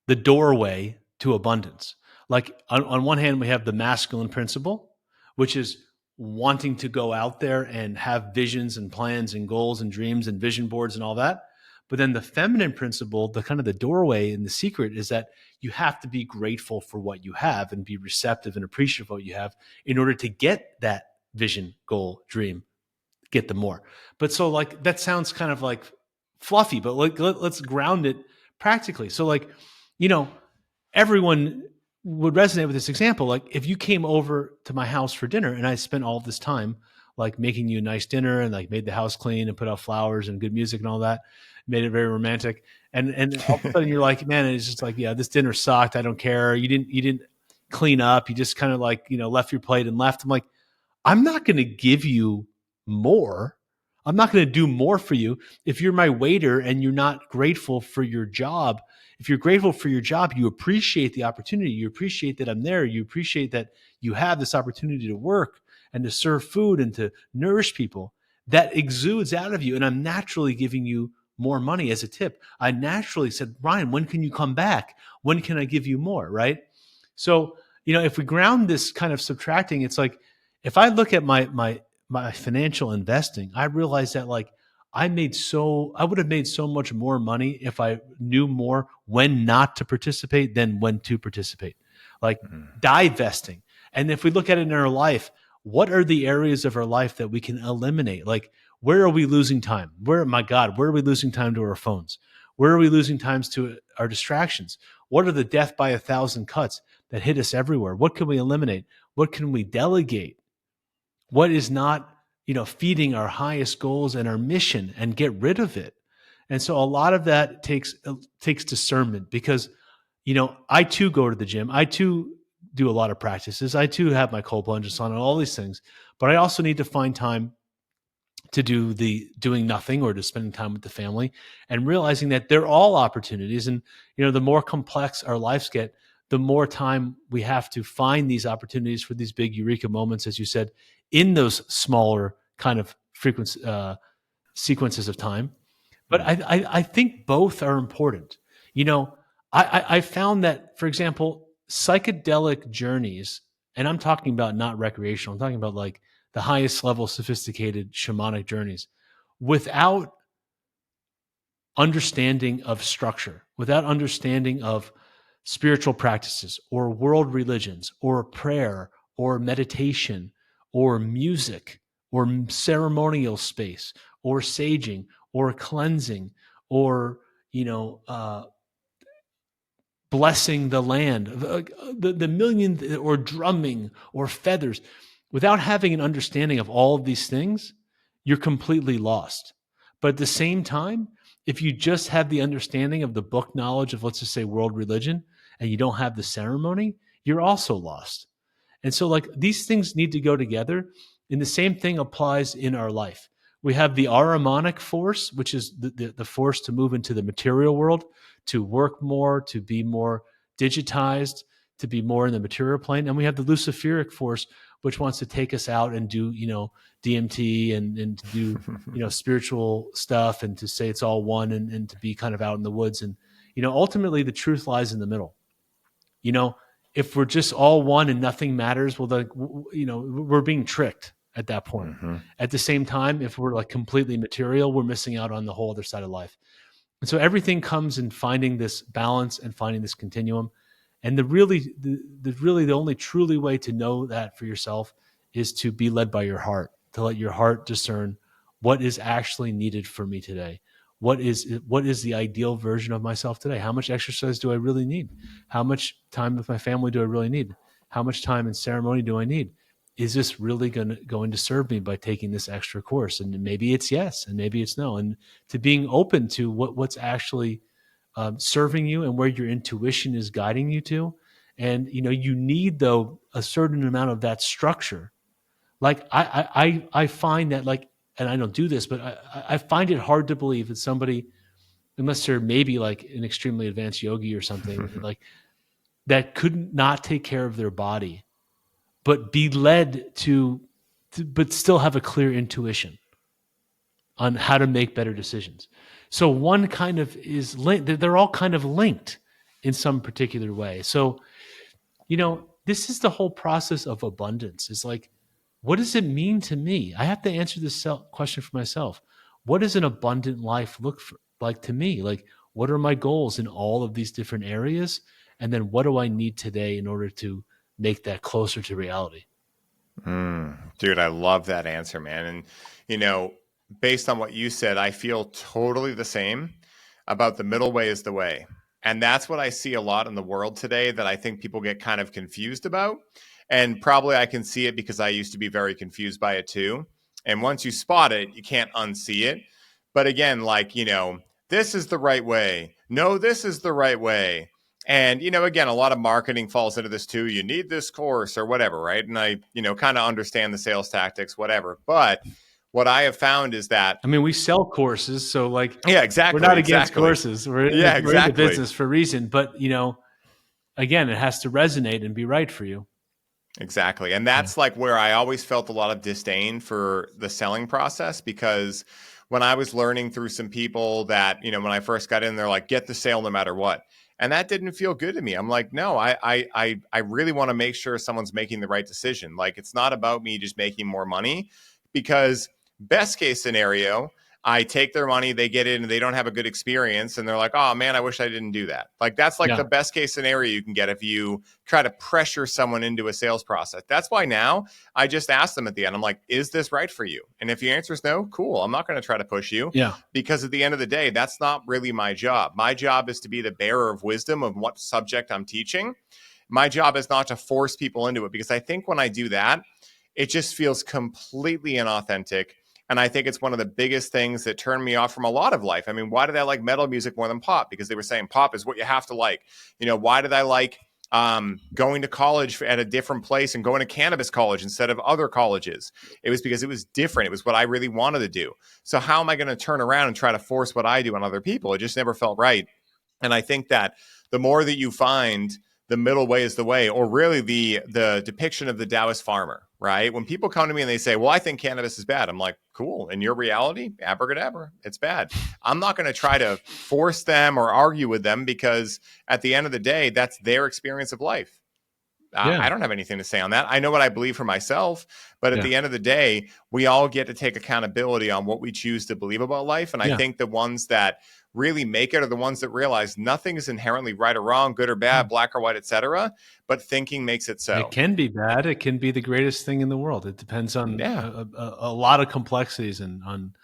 doorway to abundance. Like on one hand, we have the masculine principle, which is wanting to go out there and have visions and plans and goals and dreams and vision boards and all that. But then the feminine principle, the kind of the doorway and the secret, is that you have to be grateful for what you have and be receptive and appreciative of what you have in order to get that vision, goal, dream, get them more. But so, like, that sounds kind of like fluffy, but like let's ground it practically. So, like, everyone would resonate with this example. Like, if you came over to my house for dinner and I spent all this time like making you a nice dinner and like made the house clean and put out flowers and good music and all that, made it very romantic. And all of a sudden you're like, man, it's just like, yeah, this dinner sucked. I don't care. You didn't clean up. You just kind of like, left your plate and left. I'm like, I'm not going to give you more. I'm not going to do more for you if you're my waiter and you're not grateful for your job. If you're grateful for your job, you appreciate the opportunity. You appreciate that I'm there. You appreciate that you have this opportunity to work and to serve food and to nourish people. That exudes out of you. And I'm naturally giving you more money as a tip. I naturally said, Ryan, when can you come back? When can I give you more? Right? So, if we ground this kind of subtracting, it's like, if I look at my financial investing, I realize that, like, I would have made so much more money if I knew more when not to participate than when to participate. Like divesting. And if we look at it in our life, what are the areas of our life that we can eliminate? Like, where are we losing time? Where are we losing time to our phones? Where are we losing times to our distractions? What are the death by 1,000 cuts that hit us everywhere? What can we eliminate? What can we delegate? What is not, feeding our highest goals and our mission, and get rid of it? And so a lot of that takes discernment, because, I too go to the gym. I too do a lot of practices. I too have my cold plunges on and all these things, but I also need to find time to do the doing nothing or to spending time with the family, and realizing that they're all opportunities. And, the more complex our lives get, the more time we have to find these opportunities for these big eureka moments, as you said, in those smaller kind of sequences of time. But I think both are important. I found that, for example, psychedelic journeys, and I'm talking about not recreational, I'm talking about like the highest level sophisticated shamanic journeys, without understanding of structure, without understanding of spiritual practices or world religions or prayer or meditation or music or ceremonial space or saging or cleansing or, blessing the land, the million, or drumming or feathers. Without having an understanding of all of these things, you're completely lost. But at the same time, if you just have the understanding of the book knowledge of, let's just say, world religion, and you don't have the ceremony, you're also lost. And so, like, these things need to go together. And the same thing applies in our life. We have the Ahrimanic force, which is the force to move into the material world, to work more, to be more digitized, to be more in the material plane. And we have the Luciferic force, which wants to take us out and do, DMT and to do, spiritual stuff, and to say it's all one, and to be kind of out in the woods. And, ultimately the truth lies in the middle. If we're just all one and nothing matters, well, we're being tricked at that point. Mm-hmm. At the same time, if we're like completely material, we're missing out on the whole other side of life. And so everything comes in finding this balance and finding this continuum. And the only truly way to know that for yourself is to be led by your heart, to let your heart discern what is actually needed for me today. What is the ideal version of myself today? How much exercise do I really need? How much time with my family do I really need? How much time in ceremony do I need? Is this really going to serve me by taking this extra course? And maybe it's yes, and maybe it's no. And to being open to what's actually serving you and where your intuition is guiding you to. And, you need, though, a certain amount of that structure. Like I find that, like, and I don't do this, but I find it hard to believe that somebody, unless they're maybe like an extremely advanced yogi or something, like, that could not take care of their body, but be led to, but still have a clear intuition on how to make better decisions. So one kind of is linked. They're all kind of linked in some particular way. So, this is the whole process of abundance. It's like, what does it mean to me? I have to answer this question for myself. What does an abundant life look like to me? Like, what are my goals in all of these different areas? And then what do I need today in order to make that closer to reality? Dude, I love that answer, man. And, based on what you said, I feel totally the same about the middle way is the way. And that's what I see a lot in the world today that I think people get kind of confused about. And probably I can see it because I used to be very confused by it too. And once you spot it, you can't unsee it. But again, like, this is the right way. No, this is the right way. And, again, a lot of marketing falls into this too. You need this course or whatever, right? And I, kind of understand the sales tactics, whatever. But what I have found is that, I mean, we sell courses, so like, yeah, exactly. We're not against courses. We're in the business for a reason. But, again, it has to resonate and be right for you. Exactly. And that's like where I always felt a lot of disdain for the selling process, because when I was learning through some people that, when I first got in, they're like, get the sale no matter what. And that didn't feel good to me. I'm like, no, I really want to make sure someone's making the right decision. Like, it's not about me just making more money, because best case scenario, I take their money, they get in and they don't have a good experience. And they're like, oh man, I wish I didn't do that. Like, that's like the best case scenario you can get if you try to pressure someone into a sales process. That's why now I just ask them at the end, I'm like, is this right for you? And if your answer is no, cool. I'm not going to try to push you. Yeah. Because at the end of the day, that's not really my job. My job is to be the bearer of wisdom of what subject I'm teaching. My job is not to force people into it, because I think when I do that, it just feels completely inauthentic. And I think it's one of the biggest things that turned me off from a lot of life. I mean, why did I like metal music more than pop? Because they were saying pop is what you have to like. Why did I like going to college at a different place and going to cannabis college instead of other colleges? It was because it was different. It was what I really wanted to do. So how am I going to turn around and try to force what I do on other people? It just never felt right. And I think that the more that you find the middle way is the way, or really the depiction of the Taoist farmer, right? When people come to me and they say, well, I think cannabis is bad, I'm like, cool. In your reality, abracadabra, it's bad. I'm not going to try to force them or argue with them, because at the end of the day, that's their experience of life. I don't have anything to say on that. I know what I believe for myself, but at the end of the day, we all get to take accountability on what we choose to believe about life. And I think the ones that really make it are the ones that realize nothing is inherently right or wrong, good or bad, black or white, etc. But thinking makes it so. It can be bad. It can be the greatest thing in the world. It depends on a lot of complexities and on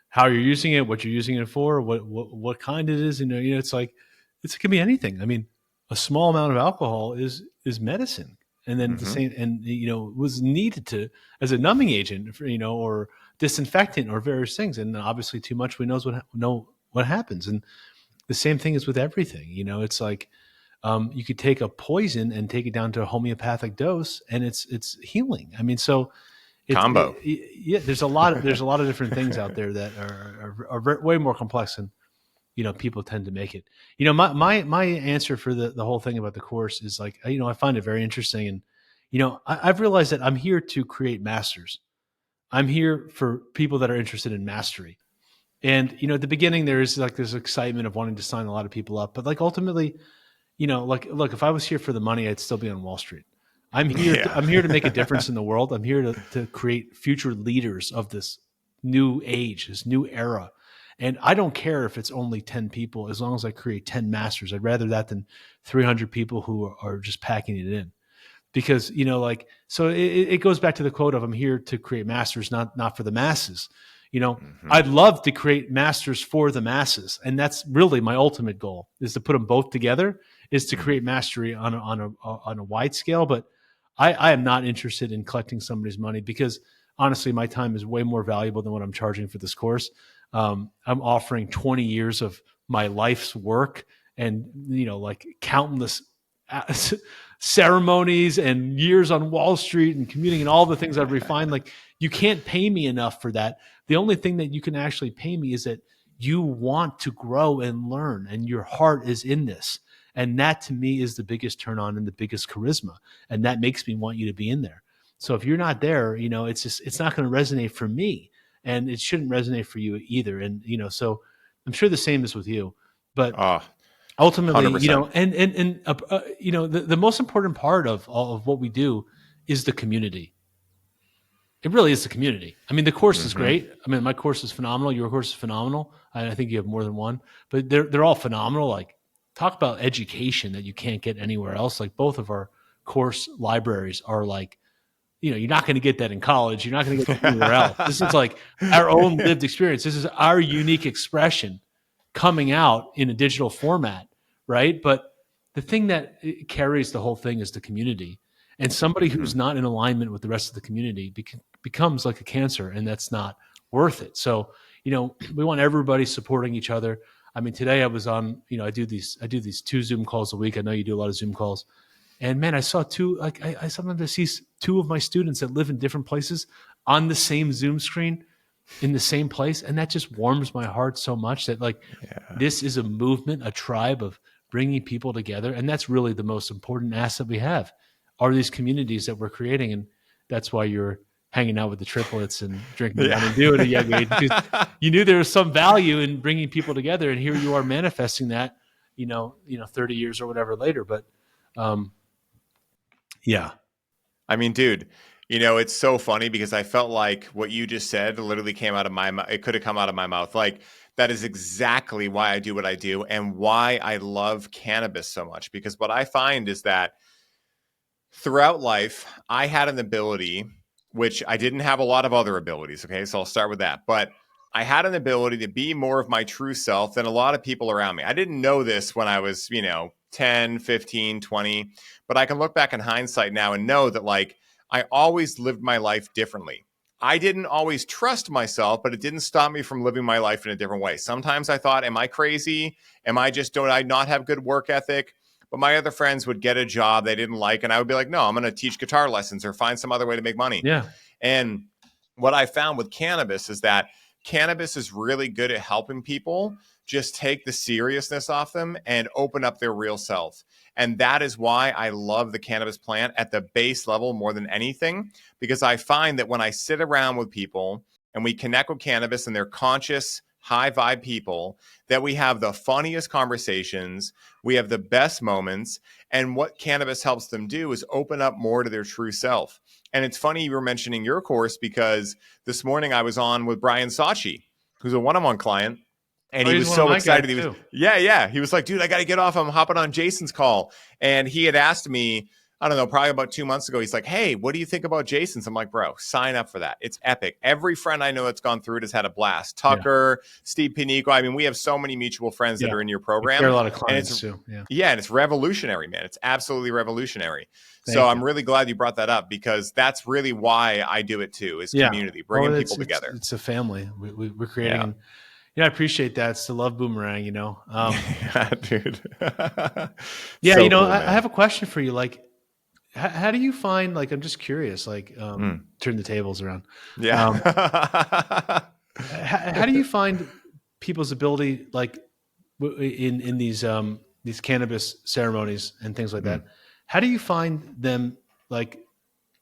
how you're using it, what you're using it for, what kind it is. It's like, it can be anything. I mean, a small amount of alcohol is medicine. And then the Mm-hmm. same, and was needed to as a numbing agent, for, or disinfectant or various things. And obviously, too much, we know what happens. And the same thing is with everything. It's like you could take a poison and take it down to a homeopathic dose, and it's healing. I mean, so Combo. yeah, there's a lot of different things out there that are way more complex than people tend to make it. My answer for the whole thing about the course is like, I find it very interesting. And I've realized that I'm here to create masters. I'm here for people that are interested in mastery. And at the beginning there is like this excitement of wanting to sign a lot of people up, but like ultimately, like, look, if I was here for the money, I'd still be on Wall Street. Yeah. I'm here to make a difference in the world. I'm here to create future leaders of this new age, this new era. And I don't care if it's only 10 people, as long as I create 10 masters. I'd rather that than 300 people who are just packing it in. Because, like, so it goes back to the quote of, I'm here to create masters, not for the masses. Mm-hmm. I'd love to create masters for the masses. And that's really my ultimate goal, is to put them both together, is to create mastery on a wide scale. But I am not interested in collecting somebody's money, because honestly, my time is way more valuable than what I'm charging for this course. I'm offering 20 years of my life's work, and, like countless ceremonies and years on Wall Street and commuting and all the things I've refined. Like, you can't pay me enough for that. The only thing that you can actually pay me is that you want to grow and learn, and your heart is in this. And that to me is the biggest turn on and the biggest charisma. And that makes me want you to be in there. So if you're not there, it's not going to resonate for me, and it shouldn't resonate for you either. And, so I'm sure the same is with you, but Oh, ultimately, 100%. the most important part of all of what we do is the community. It really is the community. I mean, the course is Mm-hmm. great. I mean, my course is phenomenal. Your course is phenomenal. I think you have more than one, but they're all phenomenal. Like, talk about education that you can't get anywhere else. Like, both of our course libraries are like, you're not going to get that in college. You're not going to get that anywhere else. This is like our own lived experience. This is our unique expression coming out in a digital format, right? But the thing that carries the whole thing is the community. And somebody Mm-hmm. who's not in alignment with the rest of the community becomes like a cancer, and that's not worth it. So, we want everybody supporting each other. I mean, today I was on, I do these 2 Zoom calls a week. I know you do a lot of Zoom calls. And man, I saw two, like I sometimes see 2 of my students that live in different places on the same Zoom screen in the same place. And that just warms my heart so much, that like, Yeah. this is a movement, a tribe of bringing people together. And that's really the most important asset we have, are these communities that we're creating. And that's why you're hanging out with the triplets and drinking Yeah. Mountain Dew at a young age, because you knew there was some value in bringing people together. And here you are manifesting that, 30 years or whatever later. But, yeah. I mean, dude, it's so funny because I felt like what you just said literally came out of my mouth. It could have come out of my mouth. Like, that is exactly why I do what I do, and why I love cannabis so much. Because what I find is that throughout life, I had an ability, which I didn't have a lot of other abilities. Okay. So I'll start with that. But I had an ability to be more of my true self than a lot of people around me. I didn't know this when I was, 10, 15, 20, but I can look back in hindsight now and know that, like, I always lived my life differently. I didn't always trust myself, but it didn't stop me from living my life in a different way. Sometimes I thought, am I crazy? Don't I not have good work ethic? But my other friends would get a job they didn't like, and I would be like, no, I'm going to teach guitar lessons or find some other way to make money. Yeah. And what I found with cannabis is that cannabis is really good at helping people just take the seriousness off them and open up their real self. And that is why I love the cannabis plant at the base level more than anything, because I find that when I sit around with people and we connect with cannabis and they're conscious, high vibe people, that we have the funniest conversations, we have the best moments. And what cannabis helps them do is open up more to their true self. And it's funny you were mentioning your course, because this morning I was on with Brian Sachi, who's a one-on-one client. And he He's was one of so my excited. guys He was, too. yeah. He was like, dude, I got to get off. I'm hopping on Jason's call. And he had asked me, I don't know, probably about 2 months ago, he's like, hey, what do you think about Jason's? I'm like, bro, sign up for that. It's epic. Every friend I know that's gone through it has had a blast. Tucker, Steve Pinico. I mean, we have so many mutual friends that are in your program. There are a lot of And clients too. and it's revolutionary, man. It's absolutely revolutionary. Thank so you. I'm really glad you brought that up, because that's really why I do it too, is community, bringing people together. It's a family. We're creating. And, I appreciate that. It's the love boomerang, Yeah, dude. Yeah, So cool, I man. have a question for you. Like, how do you find, like, I'm just curious, like, turn the tables around. Yeah. How do you find people's ability, like, in these cannabis ceremonies and things like that? How do you find them, like,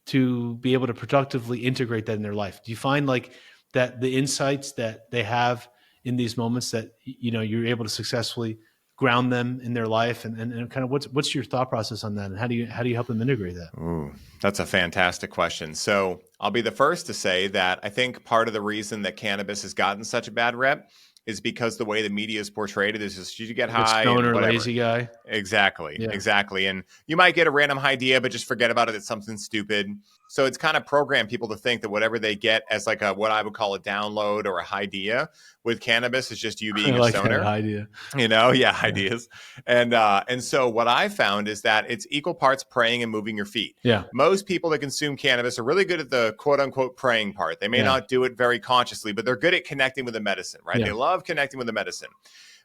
to be able to productively integrate that in their life? Do you find, like, that the insights that they have in these moments, that you're able to successfully ground them in their life, and kind of what's your thought process on that, and how do you help them integrate that? Ooh, that's a fantastic question. So I'll be the first to say that I think part of the reason that cannabis has gotten such a bad rep is because the way the media is portrayed it is just you get high and Stoner, whatever. lazy guy. Exactly. Yeah. Exactly. And you might get a random idea, but just forget about it. It's something stupid. So it's kind of programmed people to think that whatever they get as like a, what I would call a download or a idea with cannabis is just you being a stoner. That idea. Ideas. And so what I found is that it's equal parts praying and moving your feet. Yeah. Most people that consume cannabis are really good at the quote unquote praying part. They may not do it very consciously, but they're good at connecting with the medicine, right? Yeah. They love connecting with the medicine.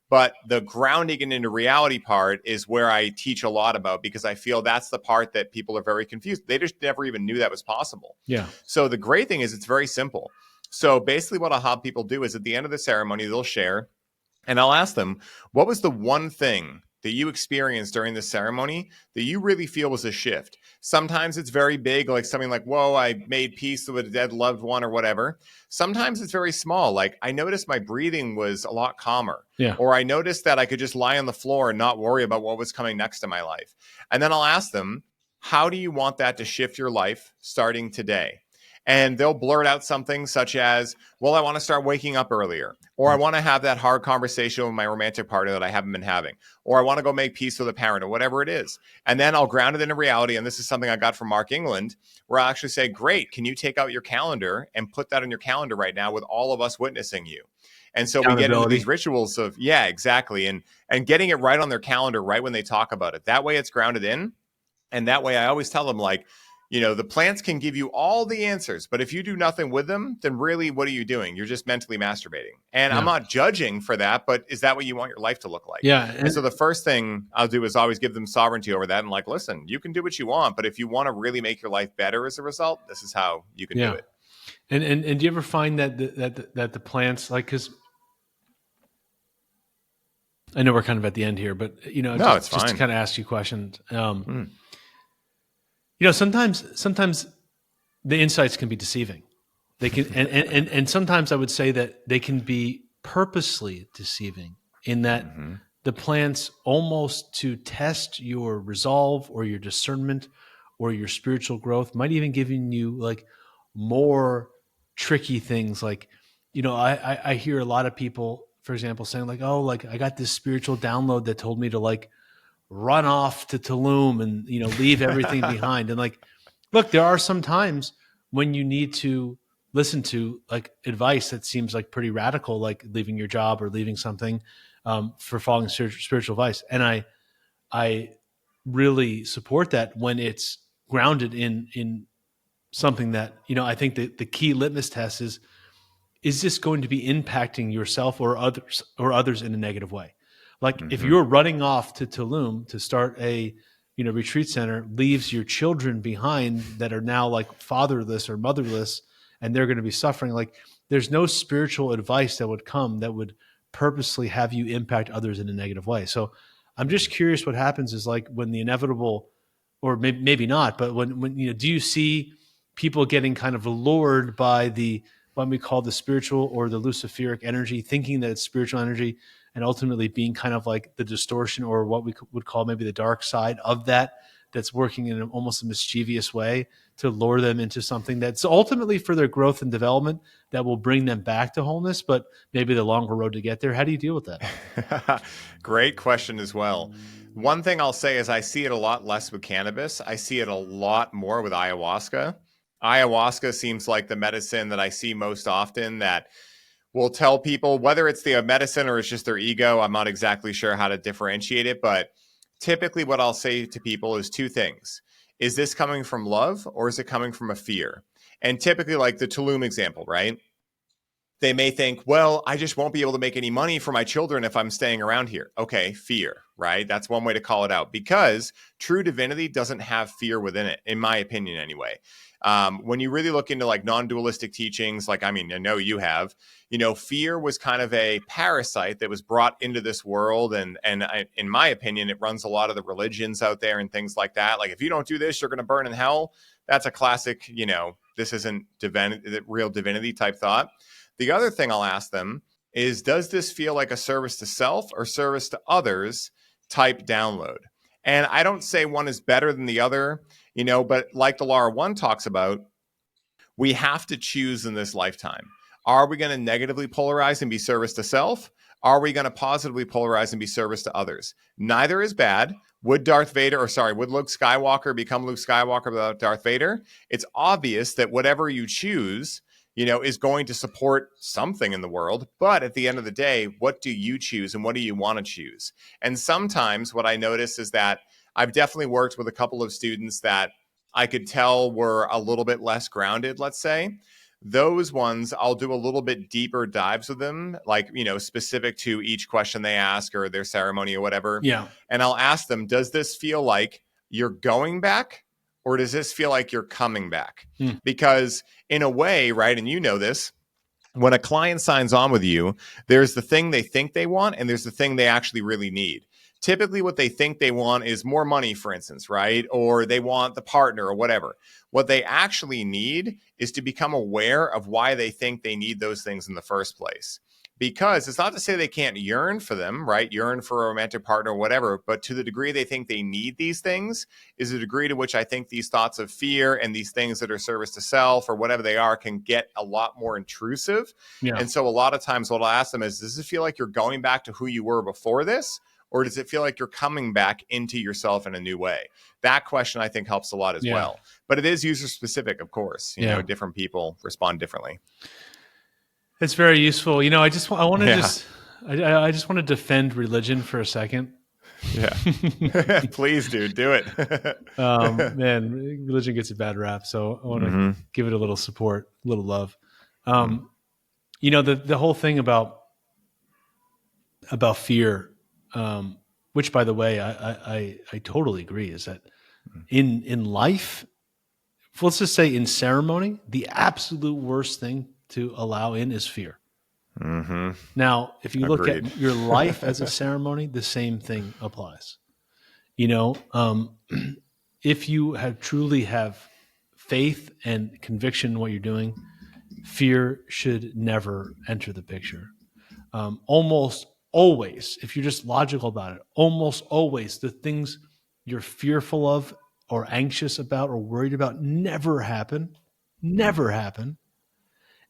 But the grounding and into reality part is where I teach a lot about, because I feel that's the part that people are very confused. They just never even knew that was possible. Yeah. So the great thing is it's very simple. So basically what I'll have people do is at the end of the ceremony, they'll share, and I'll ask them, what was the one thing that you experienced during the ceremony that you really feel was a shift? Sometimes it's very big, like something like, whoa, I made peace with a dead loved one or whatever. Sometimes it's very small, like I noticed my breathing was a lot calmer. Yeah. Or I noticed that I could just lie on the floor and not worry about what was coming next in my life. And then I'll ask them, how do you want that to shift your life starting today? And they'll blurt out something such as, well, I want to start waking up earlier, or I want to have that hard conversation with my romantic partner that I haven't been having, or I want to go make peace with a parent, or whatever it is. And then I'll ground it into reality. And this is something I got from Mark England, where I'll actually say, great, can you take out your calendar and put that on your calendar right now with all of us witnessing you? And so we get into these rituals of, yeah, exactly. And getting it right on their calendar right when they talk about it. That way it's grounded in. And that way I always tell them, like, the plants can give you all the answers, but if you do nothing with them, then really, what are you doing? You're just mentally masturbating. And I'm not judging for that, but is that what you want your life to look like? Yeah. And so the first thing I'll do is always give them sovereignty over that. And like, listen, you can do what you want, but if you want to really make your life better as a result, this is how you can do it. And do you ever find that the plants, like, because I know we're kind of at the end here, but it's fine. Just to kind of ask you questions. Sometimes the insights can be deceiving. They can, and sometimes I would say that they can be purposely deceiving, in that the plants, almost to test your resolve or your discernment or your spiritual growth, might even giving you like more tricky things. Like, I hear a lot of people, for example, saying like, oh, like I got this spiritual download that told me to like run off to Tulum and, leave everything behind. And like, look, there are some times when you need to listen to like advice that seems like pretty radical, like leaving your job or leaving something for following spiritual advice. And I really support that when it's grounded in something that, I think that the key litmus test is this going to be impacting yourself or others in a negative way? Like if you're running off to Tulum to start a, retreat center, leaves your children behind that are now like fatherless or motherless, and they're going to be suffering. Like there's no spiritual advice that would come that would purposely have you impact others in a negative way. So I'm just curious what happens is like when the inevitable, or maybe not, but when do you see people getting kind of allured by what we call the spiritual or the Luciferic energy, thinking that it's spiritual energy, and ultimately being kind of like the distortion or what we would call maybe the dark side of that's working in almost a mischievous way to lure them into something that's ultimately for their growth and development that will bring them back to wholeness, but maybe the longer road to get there. How do you deal with that? Great question as well. One thing I'll say is I see it a lot less with cannabis. I see it a lot more with ayahuasca. Ayahuasca seems like the medicine that I see most often that will tell people, whether it's the medicine or it's just their ego, I'm not exactly sure how to differentiate it, but typically what I'll say to people is two things. Is this coming from love or is it coming from a fear? And typically, like the Tulum example, right? They may think, well, I just won't be able to make any money for my children if I'm staying around here. Okay, fear, right? That's one way to call it out, because true divinity doesn't have fear within it, in my opinion anyway. When you really look into like non-dualistic teachings, like, I mean, I know you have, fear was kind of a parasite that was brought into this world. And in my opinion, it runs a lot of the religions out there and things like that. Like, if you don't do this, you're going to burn in hell. That's a classic, this isn't real divinity type thought. The other thing I'll ask them is, does this feel like a service to self or service to others type download? And I don't say one is better than the other, but like the Laura 1 talks about, we have to choose in this lifetime. Are we going to negatively polarize and be service to self? Are we going to positively polarize and be service to others? Neither is bad. Would Luke Skywalker become Luke Skywalker without Darth Vader? It's obvious that whatever you choose, is going to support something in the world. But at the end of the day, what do you choose and what do you want to choose? And sometimes what I notice is that I've definitely worked with a couple of students that I could tell were a little bit less grounded, let's say. Those ones, I'll do a little bit deeper dives with them, like, specific to each question they ask or their ceremony or whatever. Yeah. And I'll ask them, does this feel like you're going back? Or does this feel like you're coming back? Because in a way, right, and this, when a client signs on with you, there's the thing they think they want and there's the thing they actually really need. Typically, what they think they want is more money, for instance, right? Or they want the partner or whatever. What they actually need is to become aware of why they think they need those things in the first place. Because it's not to say they can't yearn for them, right? Yearn for a romantic partner or whatever, but to the degree they think they need these things is the degree to which I think these thoughts of fear and these things that are service to self or whatever they are can get a lot more intrusive. Yeah. And so a lot of times what I'll ask them is, does it feel like you're going back to who you were before this? Or does it feel like you're coming back into yourself in a new way? That question, I think, helps a lot as well. But it is user specific, of course. Different people respond differently. It's very useful. I just want to defend religion for a second. Yeah. Please do it. Man, religion gets a bad rap, so I want to give it a little support, a little love. The whole thing about fear, which, by the way, I totally agree, is that in life, let's just say in ceremony, the absolute worst thing to allow in is fear. Now, if you look at your life as a ceremony, the same thing applies. If you truly have faith and conviction in what you're doing, fear should never enter the picture. Almost always, if you're just logical about it, almost always the things you're fearful of or anxious about or worried about never happen.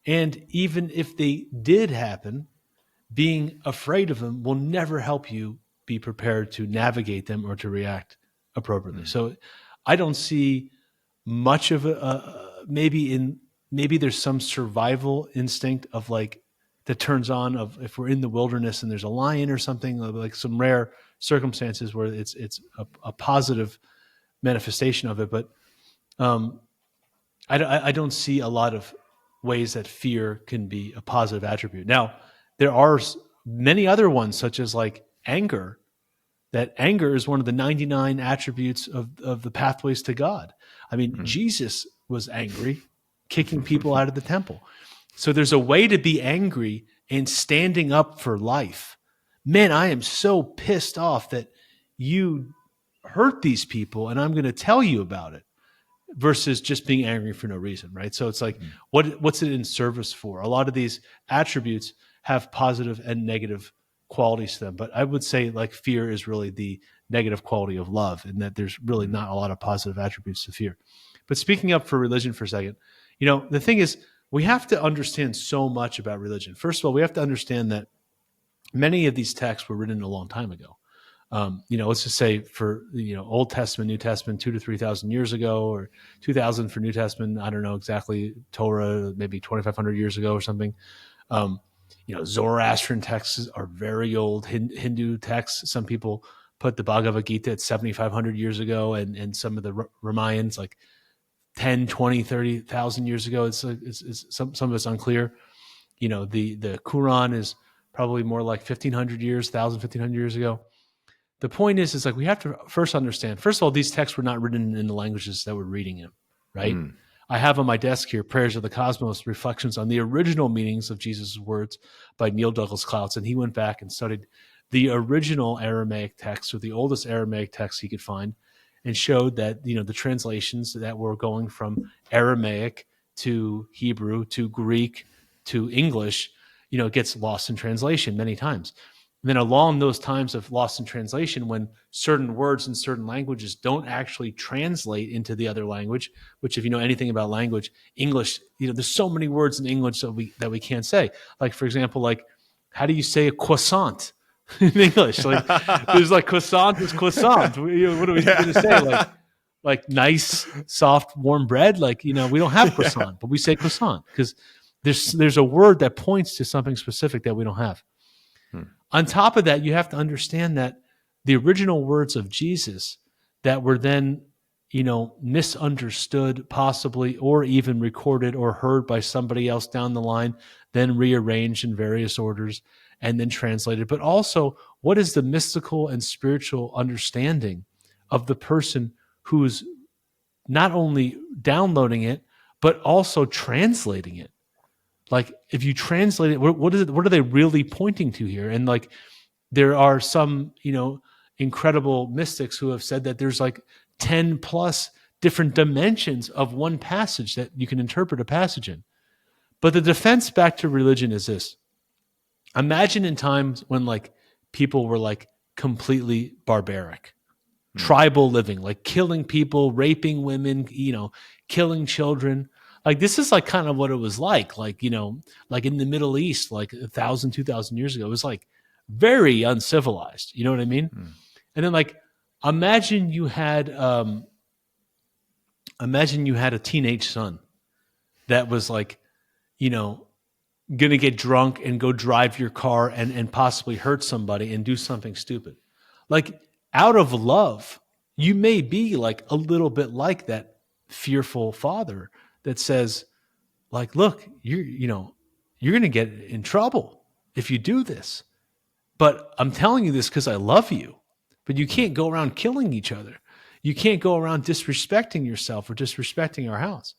And even if they did happen, being afraid of them will never help you be prepared to navigate them or to react appropriately. So I don't see much of maybe there's some survival instinct of like that turns on of if we're in the wilderness and there's a lion or something, like some rare circumstances where it's a positive manifestation of it. But I don't see a lot of ways that fear can be a positive attribute. Now, there are many other ones, such as like anger, that anger is one of the 99 attributes of the pathways to God. I mean, Jesus was angry, kicking people out of the temple. So there's a way to be angry and standing up for life. Man, I am so pissed off that you hurt these people and I'm going to tell you about it, versus just being angry for no reason, right? So it's like, what's it in service for? A lot of these attributes have positive and negative qualities to them. But I would say like fear is really the negative quality of love, and that there's really not a lot of positive attributes to fear. But speaking up for religion for a second, the thing is, we have to understand so much about religion. First of all, we have to understand that many of these texts were written a long time ago. Let's just say for, Old Testament, New Testament, 2 to 3,000 years ago, or 2,000 for New Testament. I don't know exactly. Torah, maybe 2,500 years ago or something. Zoroastrian texts are very old. Hindu texts, some people put the Bhagavad Gita at 7,500 years ago, and some of the Ramayans like 10, 20, 30,000 years ago. It's some of it's unclear. The Quran is probably more like 1,500 years, 1,000, 1,500 years ago. The point is like we have to first understand, first of all, these texts were not written in the languages that we're reading in, right? I have on my desk here, Prayers of the Cosmos, Reflections on the Original Meanings of Jesus' Words by Neil Douglas Clouts. And he went back and studied the original Aramaic text, or the oldest Aramaic text he could find, and showed that, the translations that were going from Aramaic to Hebrew to Greek to English, gets lost in translation many times. And then along those times of lost in translation, when certain words in certain languages don't actually translate into the other language, which if you know anything about language, English, there's so many words in English that we can't say. Like, for example, like, how do you say a croissant in English? Like, there's like croissant is croissant. What are we going to say? Like nice, soft, warm bread? Like, we don't have croissant, but we say croissant because there's a word that points to something specific that we don't have. On top of that, you have to understand that the original words of Jesus that were then, misunderstood possibly, or even recorded or heard by somebody else down the line, then rearranged in various orders and then translated. But also, what is the mystical and spiritual understanding of the person who's not only downloading it, but also translating it? Like, if you translate it, what is it? What are they really pointing to here? And like, there are some, incredible mystics who have said that there's like 10 plus different dimensions of one passage that you can interpret a passage in. But the defense back to religion is this. Imagine in times when like people were like completely barbaric, tribal living, like killing people, raping women, killing children. Like, this is like kind of what it was like in the Middle East, like 1,000, 2,000 years ago. It was like very uncivilized. You know what I mean? And then like, imagine you had a teenage son that was like, going to get drunk and go drive your car and possibly hurt somebody and do something stupid. Like, out of love, you may be like a little bit like that fearful father that says, like, look, you're going to get in trouble if you do this. But I'm telling you this because I love you. But you can't go around killing each other. You can't go around disrespecting yourself or disrespecting our house.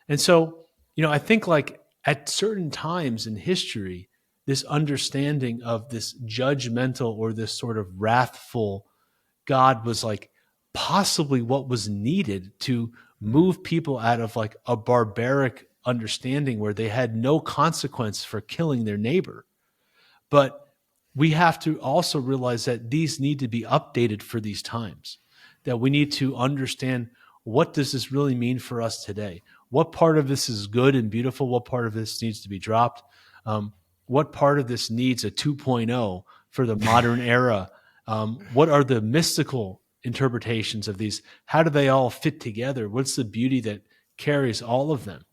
And so, I think like at certain times in history, this understanding of this judgmental or this sort of wrathful God was like possibly what was needed to move people out of like a barbaric understanding where they had no consequence for killing their neighbor. But we have to also realize that these need to be updated for these times, that we need to understand, what does this really mean for us today? What part of this is good and beautiful? What part of this needs to be dropped? What part of this needs a 2.0 for the modern era? What are the mystical interpretations of these? How do they all fit together? What's the beauty that carries all of them?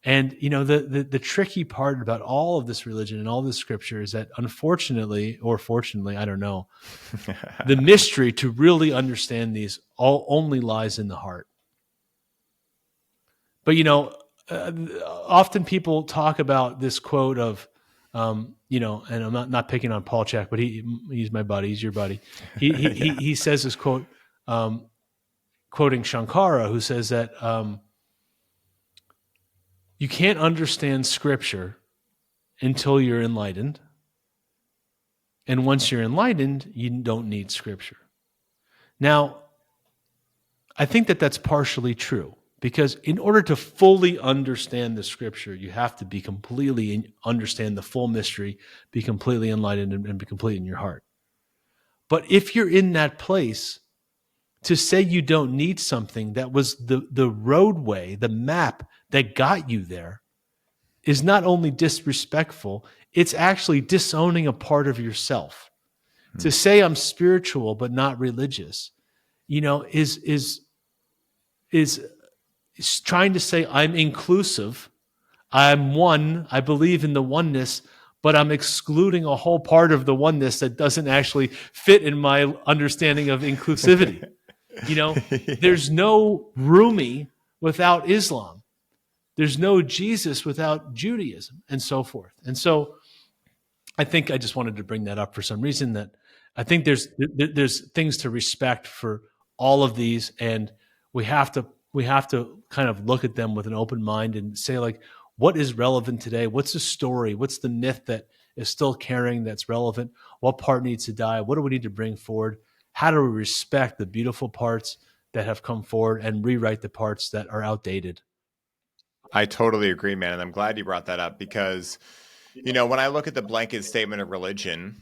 And the tricky part about all of this religion and all this scripture is that, unfortunately or fortunately, I don't know, the mystery to really understand these all only lies in the heart. But often people talk about this quote of and I'm not picking on Paul Chek, but he's my buddy. He's your buddy. He says this quote, quoting Shankara, who says that you can't understand Scripture until you're enlightened, and once you're enlightened, you don't need Scripture. Now, I think that that's partially true. Because in order to fully understand the Scripture, you have to be completely understand the full mystery, be completely enlightened, and be complete in your heart. But if you're in that place, to say you don't need something that was the roadway, the map that got you there, is not only disrespectful, it's actually disowning a part of yourself. To say I'm spiritual but not religious, is trying to say I'm inclusive, I'm one, I believe in the oneness, but I'm excluding a whole part of the oneness that doesn't actually fit in my understanding of inclusivity. There's no Rumi without Islam. There's no Jesus without Judaism, and so forth. And so I think I just wanted to bring that up for some reason, that I think there's things to respect for all of these, and we have to kind of look at them with an open mind and say, like, what is relevant today? What's the story? What's the myth that is still carrying that's relevant? What part needs to die? What do we need to bring forward? How do we respect the beautiful parts that have come forward and rewrite the parts that are outdated? I totally agree, man. And I'm glad you brought that up because, when I look at the blanket statement of religion,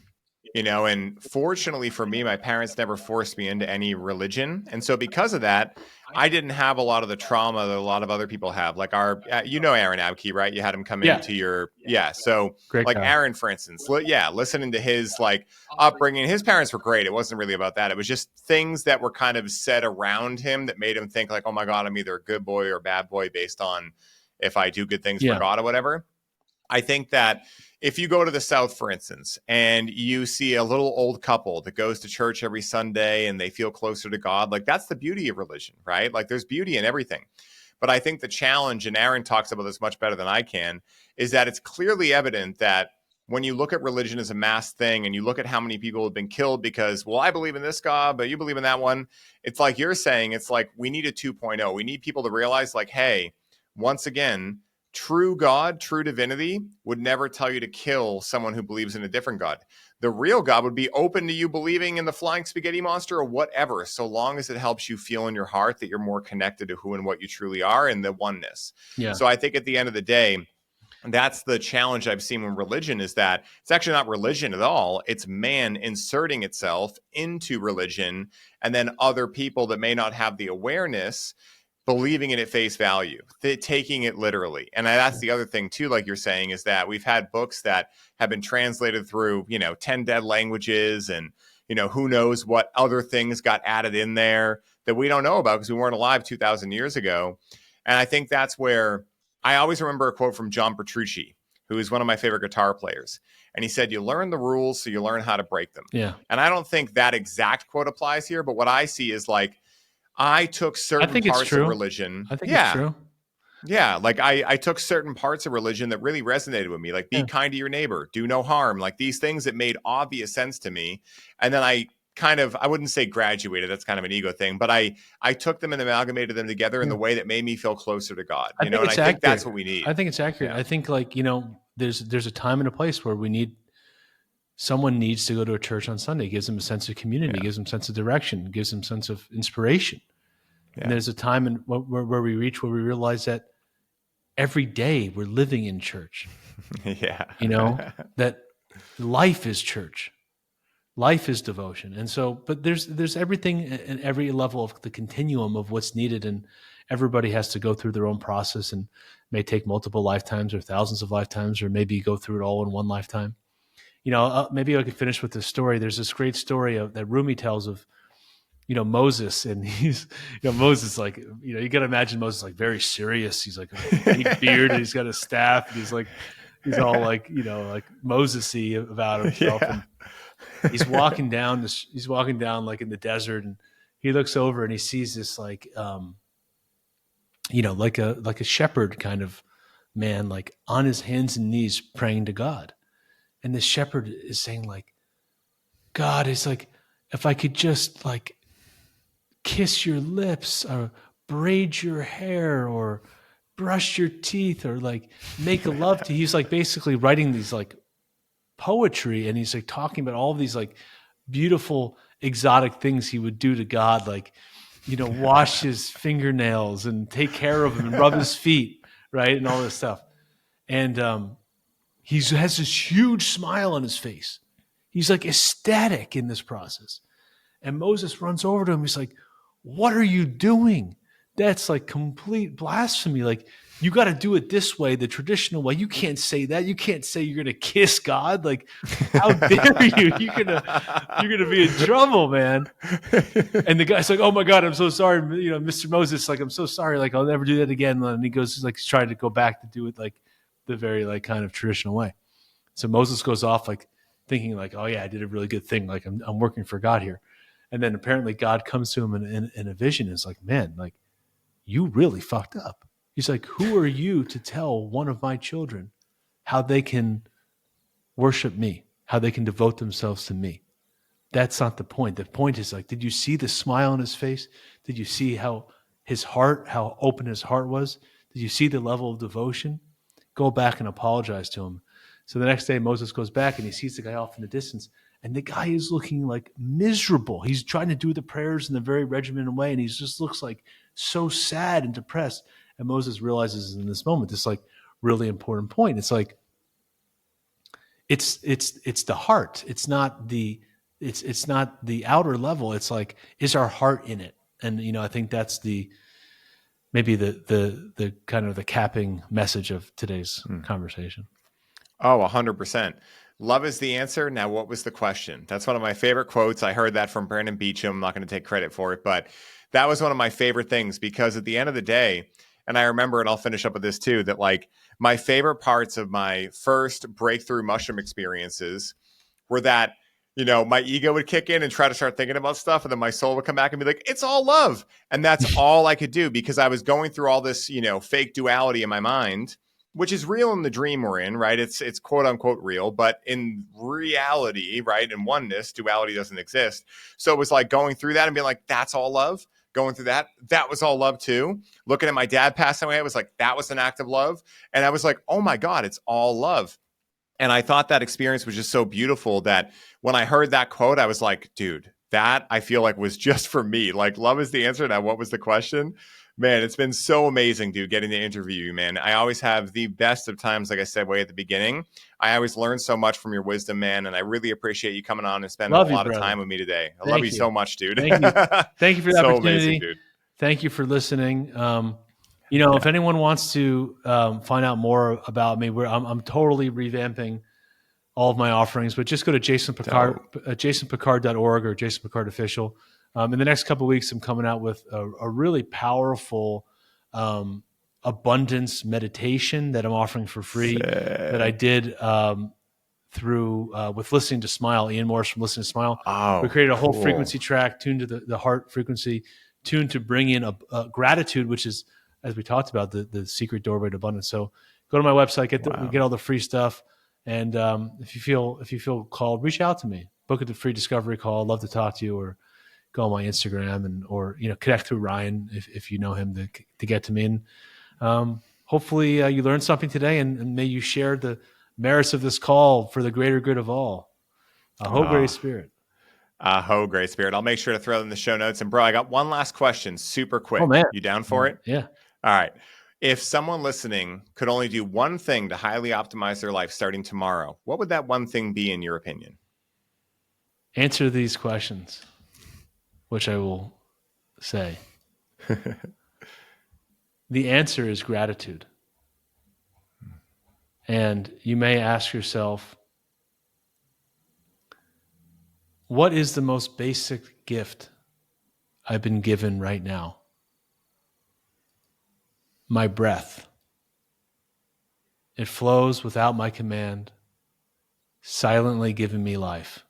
and fortunately for me, my parents never forced me into any religion. And so because of that, I didn't have a lot of the trauma that a lot of other people have. Like Aaron Abke, right? You had him come into your, So Great like guy. Aaron, for instance, listening to his like upbringing, his parents were great. It wasn't really about that. It was just things that were kind of said around him that made him think like, oh my God, I'm either a good boy or a bad boy based on if I do good things for God or whatever. I think that if you go to the South, for instance, and you see a little old couple that goes to church every Sunday and they feel closer to God, like that's the beauty of religion, right? Like there's beauty in everything. But I think the challenge, and Aaron talks about this much better than I can, is that it's clearly evident that when you look at religion as a mass thing and you look at how many people have been killed because, well, I believe in this God, but you believe in that one. It's like you're saying, it's like we need a 2.0. We need people to realize like, hey, once again, true God, true divinity would never tell you to kill someone who believes in a different God. The real God would be open to you believing in the flying spaghetti monster or whatever, so long as it helps you feel in your heart that you're more connected to who and what you truly are and the oneness. Yeah. So I think at the end of the day, that's the challenge I've seen with religion, is that it's actually not religion at all. It's man inserting itself into religion, and then other people that may not have the awareness believing it at face value, taking it literally. And that's the other thing too, like you're saying, is that we've had books that have been translated through, 10 dead languages, and, who knows what other things got added in there that we don't know about because we weren't alive 2,000 years ago. And I think that's where I always remember a quote from John Petrucci, who is one of my favorite guitar players. And he said, you learn the rules so you learn how to break them. Yeah. And I don't think that exact quote applies here, but what I see is like, I took certain parts of religion. I think it's true. Yeah. Like I took certain parts of religion that really resonated with me, like be kind to your neighbor, do no harm, like these things that made obvious sense to me. And then I wouldn't say graduated, that's kind of an ego thing, but I took them and amalgamated them together in the way that made me feel closer to God. I think that's what we need. I think it's accurate. Yeah. I think there's a time and a place where someone needs to go to a church on Sunday. It gives them a sense of community, gives them a sense of direction, gives them a sense of inspiration. Yeah. And there's a time where we realize that every day we're living in church. That life is church. Life is devotion. And so, but there's everything in every level of the continuum of what's needed, and everybody has to go through their own process, and may take multiple lifetimes or thousands of lifetimes, or maybe go through it all in one lifetime. Maybe I could finish with this story. There's this great story that Rumi tells of, Moses, and he's, Moses, like, you got to imagine Moses like very serious. He's like a big beard, and he's got a staff, and he's all like, like Moses-y about himself. Yeah. And he's walking down like in the desert, and he looks over and he sees this like, like a shepherd kind of man, like on his hands and knees praying to God. And the shepherd is saying like, God is like, if I could just like kiss your lips or braid your hair or brush your teeth or like make love to you. He's like basically writing these like poetry, and he's like talking about all of these like beautiful exotic things he would do to God, like, wash his fingernails and take care of him and rub his feet, right? And all this stuff. And he has this huge smile on his face. He's like ecstatic in this process. And Moses runs over to him. He's like, what are you doing? That's like complete blasphemy. Like, you got to do it this way, the traditional way. You can't say that. You can't say you're going to kiss God. Like, how dare you? You're gonna be in trouble, man. And the guy's like, "Oh my God, I'm so sorry, Mr. Moses. Like, I'm so sorry. Like, I'll never do that again." And he goes, like, he's trying to go back to do it like the very like kind of traditional way. So Moses goes off like thinking like, "Oh yeah, I did a really good thing. Like, I'm working for God here." And then apparently God comes to him in a vision and is like, "Man, like, you really fucked up." He's like, "Who are you to tell one of my children how they can worship me, how they can devote themselves to me?" That's not the point. The point is like, did you see the smile on his face? Did you see how open his heart was? Did you see the level of devotion? Go back and apologize to him. So the next day Moses goes back and he sees the guy off in the distance, and the guy is looking like miserable. He's trying to do the prayers in a very regimented way, and he just looks like so sad and depressed. And Moses realizes in this moment this like really important point. It's like it's the heart. It's not the outer level. It's like, is our heart in it? And I think that's maybe the kind of the capping message of today's conversation. Oh, 100%. Love is the answer. Now, what was the question? That's one of my favorite quotes. I heard that from Brandon Beecham. I'm not going to take credit for it, but that was one of my favorite things, because at the end of the day, and I remember, and I'll finish up with this too, that like my favorite parts of my first breakthrough mushroom experiences were that, my ego would kick in and try to start thinking about stuff. And then my soul would come back and be like, it's all love. And that's all I could do, because I was going through all this, fake duality in my mind, which is real in the dream we're in, right? It's quote unquote real, but in reality, right, in oneness, duality doesn't exist. So it was like going through that and being like, that's all love. Going through that was all love too. Looking at my dad passing away, I was like, that was an act of love. And I was like, oh my God, it's all love. And I thought that experience was just so beautiful that when I heard that quote, I was like, dude, that I feel like was just for me. Like, love is the answer. Now, what was the question? Man, it's been so amazing, dude, getting to interview you, man. I always have the best of times, like I said way at the beginning. I always learn so much from your wisdom, man, and I really appreciate you coming on and spending a lot of time with me today. I love you so much, dude. Thank you. Thank you for the so opportunity. Amazing, dude. Thank you for listening. If anyone wants to find out more about me, I'm totally revamping all of my offerings, but just go to jasonpickard.org or Jason Pickard Official. In the next couple of weeks, I'm coming out with a really powerful abundance meditation that I'm offering for free. That I did through with Listening to Smile, Ian Morris from Listening to Smile. Oh, we created a whole frequency track tuned to the heart frequency, tuned to bring in a gratitude, which is, as we talked about, the secret doorway to abundance. So go to my website, get all the free stuff. And if you feel called, reach out to me. Book a free discovery call. I'd love to talk to you, or go on my Instagram or connect through Ryan if you know him to get to me. And hopefully you learned something today, and may you share the merits of this call for the greater good of all. Aho, Great Spirit. Aho, Great Spirit. I'll make sure to throw it in the show notes. And bro, I got one last question, super quick. Oh, man. You down for it? Yeah. All right. If someone listening could only do one thing to highly optimize their life starting tomorrow, what would that one thing be in your opinion? Answer these questions, which I will say. The answer is gratitude. And you may ask yourself, what is the most basic gift I've been given right now? My breath. It flows without my command, silently giving me life.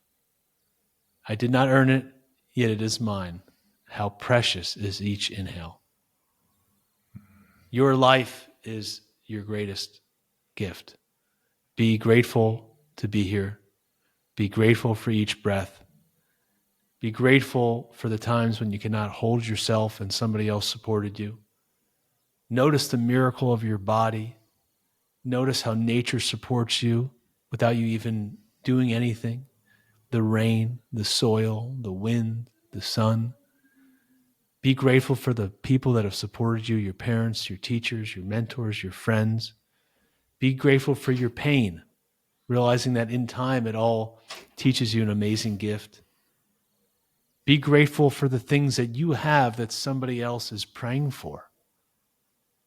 I did not earn it, yet it is mine. How precious is each inhale. Your life is your greatest gift. Be grateful to be here. Be grateful for each breath. Be grateful for the times when you cannot hold yourself and somebody else supported you. Notice the miracle of your body. Notice how nature supports you without you even doing anything. The rain, the soil, the wind, the sun. Be grateful for the people that have supported you, your parents, your teachers, your mentors, your friends. Be grateful for your pain, realizing that in time it all teaches you an amazing gift. Be grateful for the things that you have that somebody else is praying for.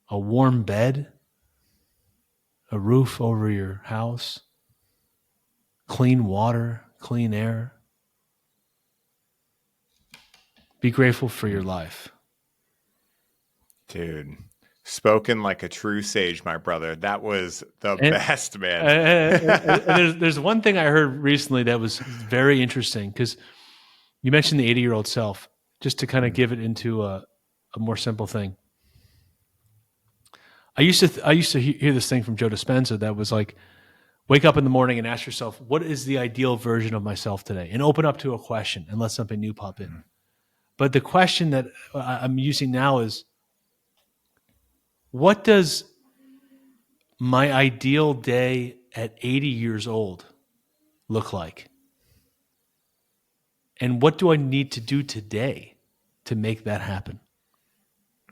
a warm bed, a roof over your house, clean water, clean air. Be grateful for your life. Dude, spoken like a true sage, my brother. That was the best, man. There's one thing I heard recently that was very interesting, because you mentioned the 80-year-old self, just to kind of give it into a more simple thing. I used to hear this thing from Joe Dispenza that was like, wake up in the morning and ask yourself, what is the ideal version of myself today? And open up to a question and let something new pop in. But the question that I'm using now is, what does my ideal day at 80 years old look like? And what do I need to do today to make that happen?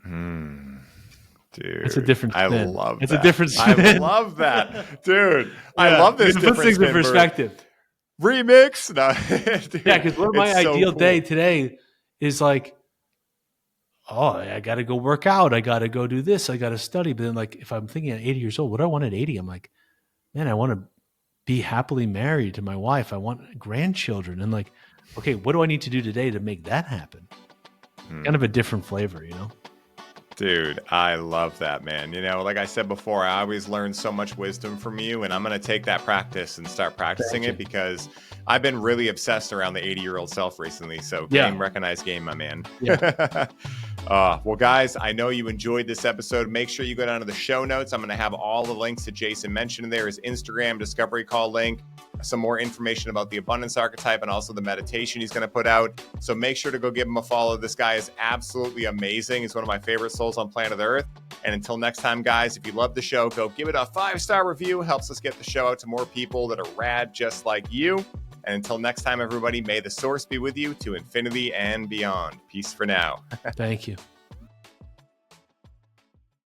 Dude, it's a different spin. I love it's that. a different spin. I love that. Dude, I love this different things in perspective. Remix. No. Dude, yeah, because what my ideal day today is like, oh, I got to go work out. I got to go do this. I got to study. But then, like, if I'm thinking at 80 years old, what do I want at 80? I'm like, man, I want to be happily married to my wife. I want grandchildren. And like, okay, what do I need to do today to make that happen? Kind of a different flavor, you know? Dude, I love that, man. You know, like I said before, I always learn so much wisdom from you, and I'm going to take that practice and start practicing it, because I've been really obsessed around the 80-year-old self recently. So game, recognized game, my man. Yeah. Well, guys, I know you enjoyed this episode. Make sure you go down to the show notes. I'm going to have all the links that Jason mentioned in there, his Instagram discovery call link, some more information about the abundance archetype, and also the meditation he's going to put out. So make sure to go give him a follow. This guy is absolutely amazing. He's one of my favorite souls on planet Earth. And until next time, guys, if you love the show, go give it a 5-star review. Helps us get the show out to more people that are rad just like you. And until next time, everybody, may the source be with you to infinity and beyond. Peace for now. Thank you.